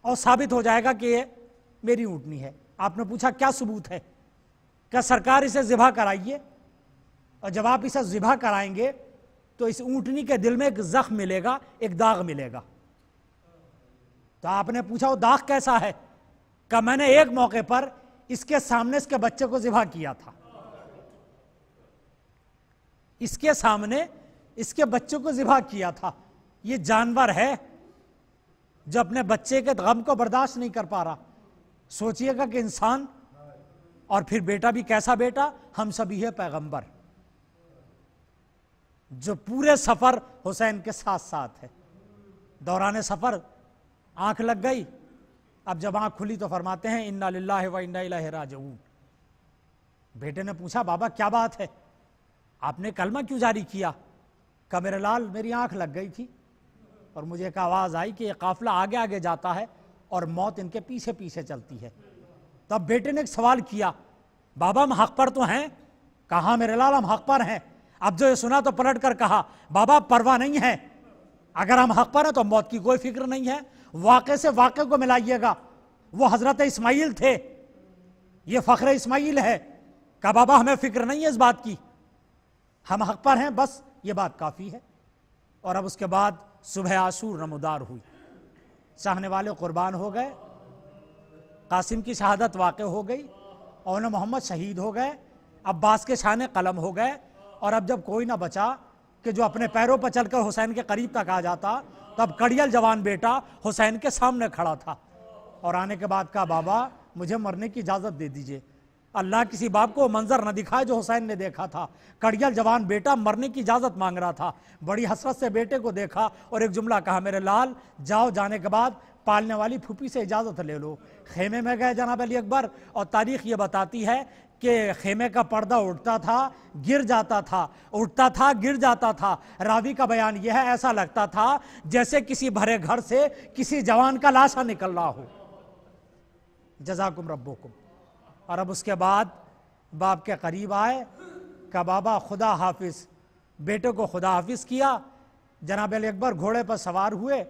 اور ثابت ہو جائے گا کہ یہ میری اونٹنی ہے. آپ نے پوچھا کیا ثبوت ہے؟ کہ سرکار اسے ذبح کرائیے, اور جب آپ اسے ذبح کرائیں گے تو اس اونٹنی کے دل میں ایک زخم ملے گا, ایک داغ ملے گا. تو آپ نے پوچھا وہ داغ کیسا ہے؟ کہ میں نے ایک موقع پر اس کے سامنے اس کے بچے کو ذبح کیا تھا. اس کے سامنے اس کے بچے کو ذبح کیا تھا. یہ جانور ہے جو اپنے بچے کے غم کو برداشت نہیں کر پا رہا. سوچئے گا کہ انسان, اور پھر بیٹا بھی کیسا بیٹا, ہم سبھی ہے پیغمبر, جو پورے سفر حسین کے ساتھ ساتھ ہے. دوران سفر آنکھ لگ گئی, اب جب آنکھ کھلی تو فرماتے ہیں انا للہ و انا الیہ راجعون. بیٹے نے پوچھا بابا کیا بات ہے, آپ نے کلمہ کیوں جاری کیا؟ کہ میرے لال میری آنکھ لگ گئی تھی اور مجھے ایک آواز آئی کہ یہ قافلہ آگے آگے جاتا ہے اور موت ان کے پیچھے پیچھے چلتی ہے. تب بیٹے نے ایک سوال کیا, بابا ہم حق پر تو ہیں؟ کہا میرے لال ہم حق پر ہیں. اب جو یہ سنا تو پلٹ کر کہا بابا پرواہ نہیں ہے, اگر ہم حق پر ہیں تو موت کی کوئی فکر نہیں ہے. واقعے سے واقعے کو ملائیے گا. وہ حضرت اسماعیل تھے, یہ فخر اسماعیل ہے کہ بابا ہمیں فکر نہیں ہے اس بات کی, ہم حق پر ہیں, بس یہ بات کافی ہے. اور اب اس کے بعد صبح عاشور نمودار ہوئی, چاہنے والے قربان ہو گئے, قاسم کی شہادت واقع ہو گئی, اون محمد شہید ہو گئے, عباس کے شانے قلم ہو گئے. اور اب جب کوئی نہ بچا کہ جو اپنے پیروں پر چل کر حسین کے قریب تک آ جاتا, تب کڑیل جوان بیٹا حسین کے سامنے کھڑا تھا, اور آنے کے بعد کہا بابا مجھے مرنے کی اجازت دے دیجئے. اللہ کسی باپ کو منظر نہ دکھائے جو حسین نے دیکھا تھا. کڑیل جوان بیٹا مرنے کی اجازت مانگ رہا تھا, بڑی حسرت سے بیٹے کو دیکھا اور ایک جملہ کہا, میرے لال جاؤ, جانے کے بعد پالنے والی پھوپھی سے اجازت لے لو. خیمے میں گئے جناب علی اکبر, اور تاریخ یہ بتاتی ہے کہ خیمے کا پردہ اٹھتا تھا گر جاتا تھا, اٹھتا تھا گر جاتا تھا. راوی کا بیان یہ ہے, ایسا لگتا تھا جیسے کسی بھرے گھر سے کسی جوان کا لاشا نکل رہا ہو. جزاکم ربکم. اور اب اس کے بعد باپ کے قریب آئے کہ بابا خدا حافظ, بیٹے کو خدا حافظ کیا. جناب علی اکبر گھوڑے پر سوار ہوئے,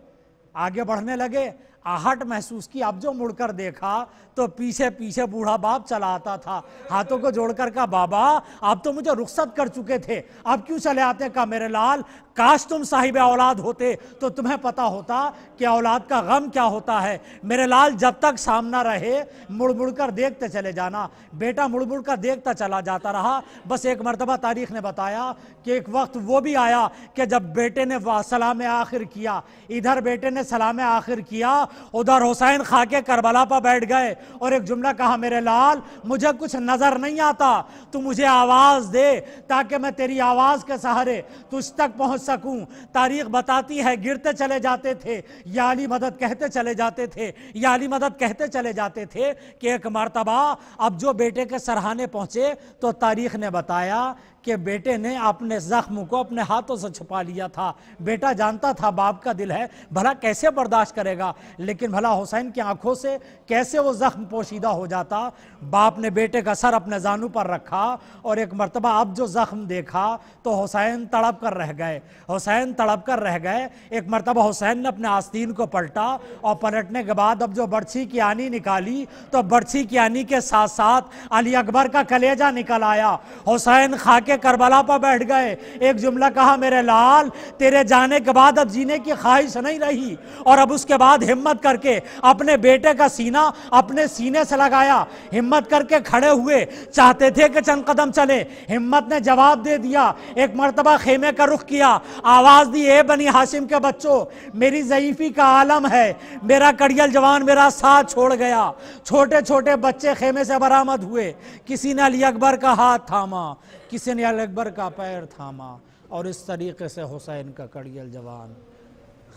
آگے بڑھنے لگے. آہٹ محسوس کی, اب جو مڑ کر دیکھا تو پیچھے پیچھے بوڑھا باپ چلا آتا تھا, ہاتھوں کو جوڑ کر کہا بابا آپ تو مجھے رخصت کر چکے تھے, اب کیوں چلے آتے؟ کہا میرے لال کاش تم صاحب اولاد ہوتے تو تمہیں پتا ہوتا کہ اولاد کا غم کیا ہوتا ہے. میرے لال جب تک سامنا رہے مڑ مڑ کر دیکھتے چلے جانا. بیٹا مڑ مڑ کر دیکھتا چلا جاتا رہا. بس ایک مرتبہ تاریخ نے بتایا کہ ایک وقت وہ بھی آیا کہ جب بیٹے نے سلام آخر کیا, ادھر بیٹے نے سلام آخر کیا, ادھر حسین خاکے کربلا پر بیٹھ گئے اور ایک جملہ کہا, میرے لال مجھے کچھ نظر نہیں آتا, تو مجھے آواز دے تاکہ میں تیری آواز کے سہارے تجھ تک پہنچ سکوں. تاریخ بتاتی ہے گرتے چلے جاتے تھے, یا علی مدد کہتے چلے جاتے تھے, یا علی مدد کہتے چلے جاتے تھے, کہ ایک مرتبہ اب جو بیٹے کے سرہانے پہنچے تو تاریخ نے بتایا کہ بیٹے نے اپنے زخم کو اپنے ہاتھوں سے چھپا لیا تھا. بیٹا جانتا تھا باپ کا دل ہے, بھلا کیسے برداشت کرے گا, لیکن بھلا حسین کی آنکھوں سے کیسے وہ زخم پوشیدہ ہو جاتا. باپ نے بیٹے کا سر اپنے زانو پر رکھا اور ایک مرتبہ اب جو زخم دیکھا تو حسین تڑپ کر رہ گئے, حسین تڑپ کر رہ گئے. ایک مرتبہ حسین نے اپنے آستین کو پلٹا اور پلٹنے کے بعد اب جو برچھی کی آنی نکالی تو برچھی کی آنی کے ساتھ ساتھ علی اکبر کا کلیجہ نکل آیا. حسین خاکے کربلا پر بیٹھ گئے. ایک جملہ کہا, میرے لال تیرے جانے کے بعد اب جینے کی خواہش نہیں رہی. اور اب اس کے بعد ہمت کر کے اپنے بیٹے کا سینہ اپنے سینے سے لگایا, ہمت کر کے کھڑے ہوئے, چاہتے تھے کہ چند قدم چلے. ہمت نے جواب دے دیا. ایک مرتبہ خیمے کا رخ کیا, آواز دی, اے بنی ہاشم کے بچوں, میری ضعیفی کا عالم ہے, میرا کڑیل جوان میرا ساتھ چھوڑ گیا. چھوٹے چھوٹے بچے خیمے سے برآمد ہوئے. کسی نے علی اکبر کا ہاتھ تھاما, کسی نے علی اکبر کا پیر تھاما, اور اس طریقے سے حسین کا کڑیل جوان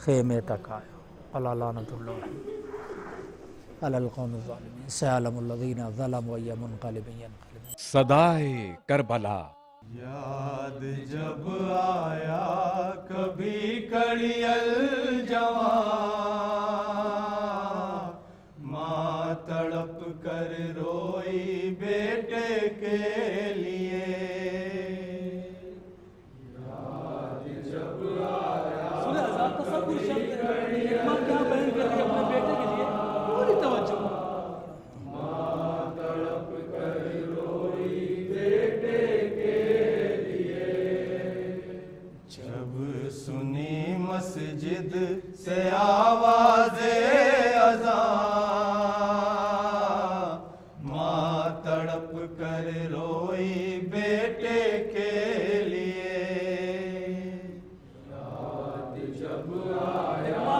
خیمے تک آیا. اللہ لعنت اللہ علی القوم الظالمین سیعلم الذین ظلموا ای منقلب ینقلبون. صدائے کربلا. یاد جب آیا کبھی کڑیل جوان, ماں تڑپ کر روئی بیٹے کے لیے. یاد جب آیا ماں تڑپ کر روئی بیٹے کے لیے. جب سنی مسجد سے آواز اذان, ماں تڑپ کر روئی بیٹے کے لیے. یاد جب آیا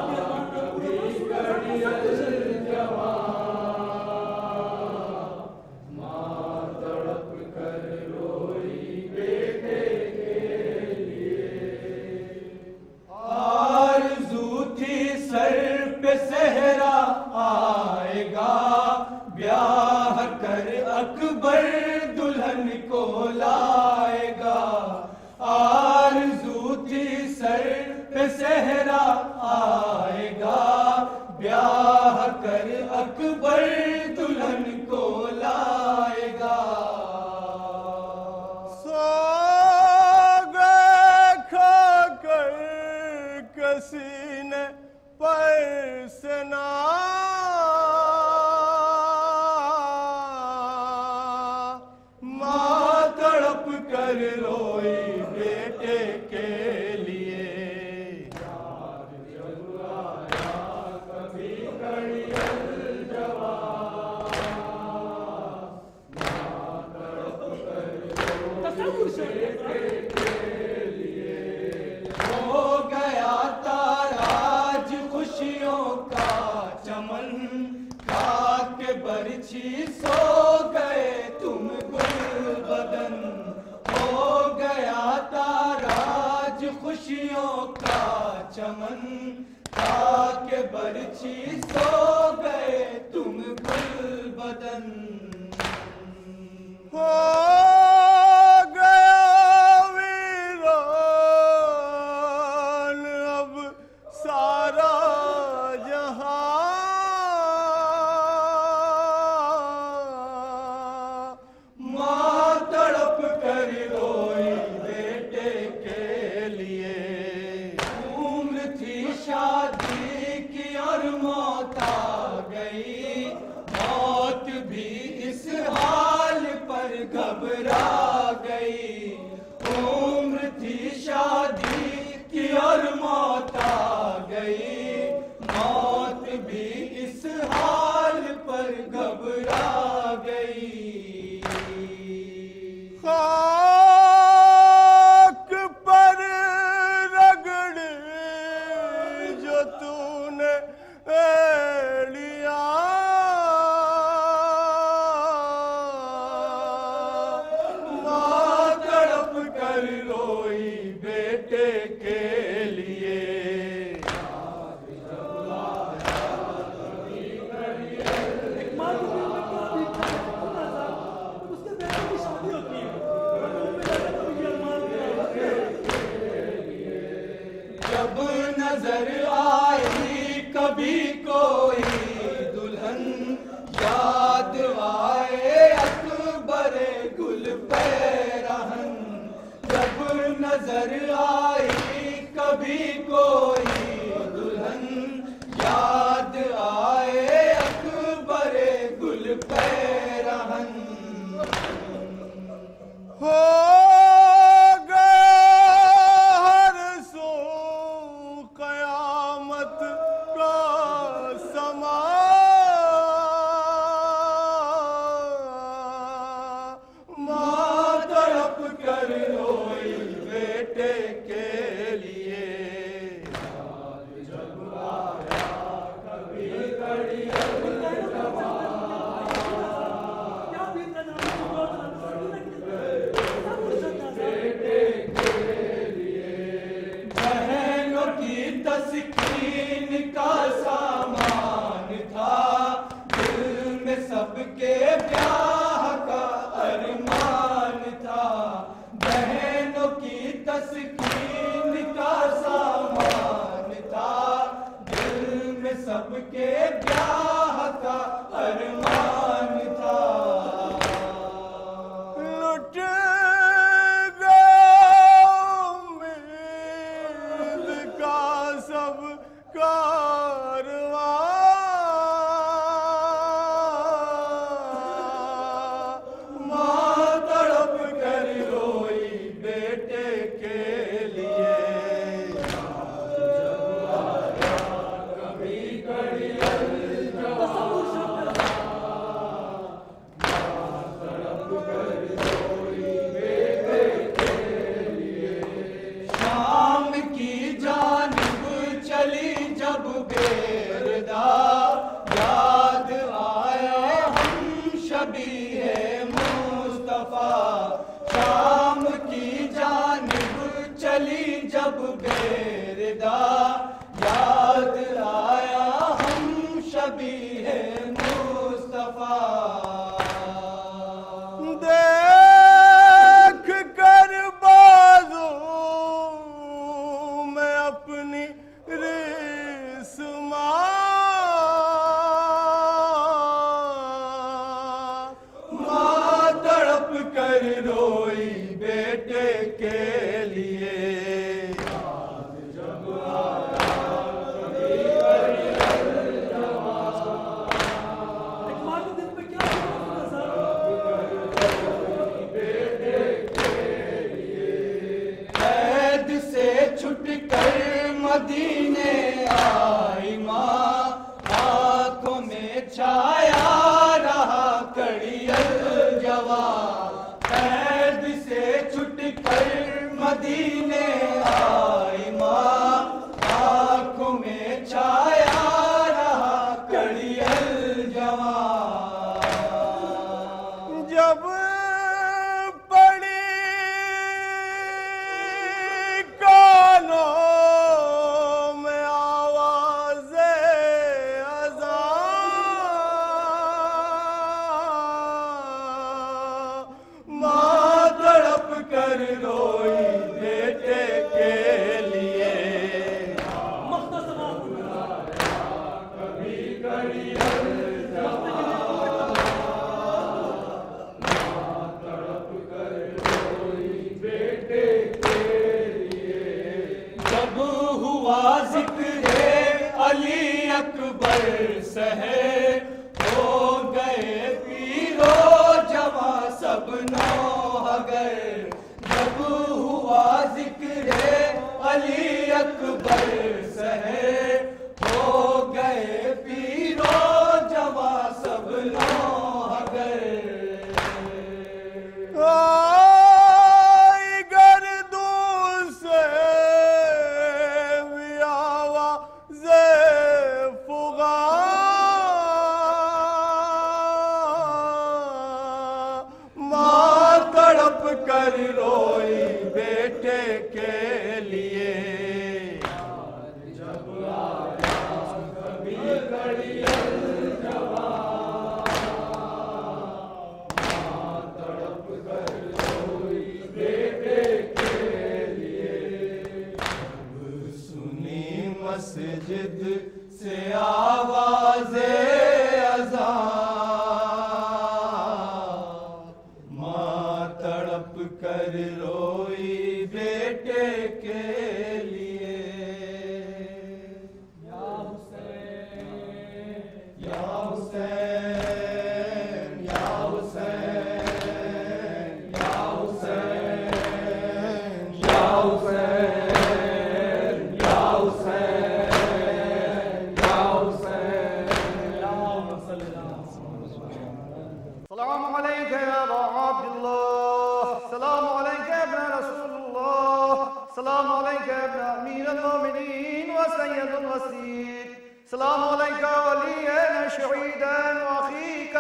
کبھی کڑیل جوان, ماں تڑپ کر روئی بیٹے کے لیے. آرزو تھی سر پہ صحرا آئے گا, بیاہ کر اکبر دلہن کو لائے گا. آرزو تھی سر پہ صحرا آئے گا, بیاہ کر اکبر دلہن کو لائے گا. سو گئے کھا کر سینے پر سنا ماں تڑپ کر روئی بیٹے کے لیے ہو گیا تاراج خوشیوں کا چمن کھا کے برچھی سو گئے تم گل بدن ہو گیا تاراج خوشیوں کا چمن کھا کے برچھی سو گئے تم گل بدن ہو گھبرا گئی عمر تھی شادی کی اور موت آ گئی موت بھی اس حال پر گھبرا گئی خاک پر رگڑ جو تو نے لیا روئی بیٹے کے لیے جب نظر آئی کبھی کوئی دلہن یاد آئے اکبر گل پیرہن جب نظر آئی کبھی کوئی دلہن یاد آئے اکبر گل پیرہن ہو گیا ہر سو قیامت کا سما ماں تڑپ کر روئی بیٹے کے لیے جب آیا کبھی گھڑی بہنوں کی تسکین کا سامان تھا دل میں سب کے بیاہ کا ارمان تھا بہنوں کی تسکین کا سامان تھا دل میں سب کے بیاہ کا ارمان تھا لٹ سب کارواں ماں تڑپ کر روئی بیٹے کے لیے کبھی گھڑی شام کی جانب چلی جب بیردا یاد آئے ہم شبیہ مصطفیٰ شام کی جانب چلی جب بیردا یاد آیا ہم شبیہ مصطفیٰ دیکھ کر بازو میں اپنی ماں تڑپ کر روئی بیٹے کے لیے جب آیا مدینے آئی ماں آنکھوں میں چھایا رہا کڑیل جوان قید سے چھٹ کر مدینے آئی ماں آنکھوں میں چھایا رہا کڑیل جوان جب پڑی کانوں میں آواز اذان ماں تڑپ کر روئی بیٹے کے لیے کبھی کڑی جب ہوا ذکر علی اکبر سہے ہو گئے پیرو جواں سب نوحگر جب ہوا ذکر علی اکبر سہے ہو گئے پیرو جواں سب نوحگر آئی گردوں سے بھی آواز فغاں ماں تڑپ کر روئی بیٹے کے لیے جب آیا کبھی کڑی مسجد سے آواز اذان ماں تڑپ کر روئی بیٹے کے لیے یا حسین یا حسین یا حسین یا حسین یا حسین السلام عليك يا أبا عبد الله السلام عليك يا ابن رسول الله السلام عليك يا ابن أمير المؤمنين وسيد الوسيد السلام عليك وليا شهيدا وأخيك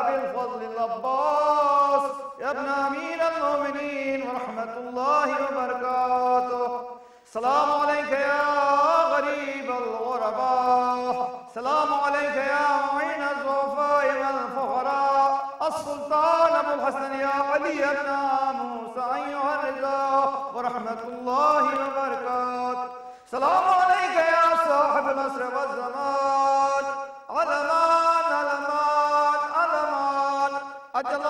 بالفضل العباس يا ابن أمير المؤمنين ورحمة الله وبركاته السلام عليك يا غريب الغرباء السلام عليك يا معين الضعفاء والفقراء السلطان ابو الحسن يا علي بن موسى ايها الرضا ورحمة الله وبركاته السلام عليك يا صاحب العصر والزمان علمان علمان علمان أجل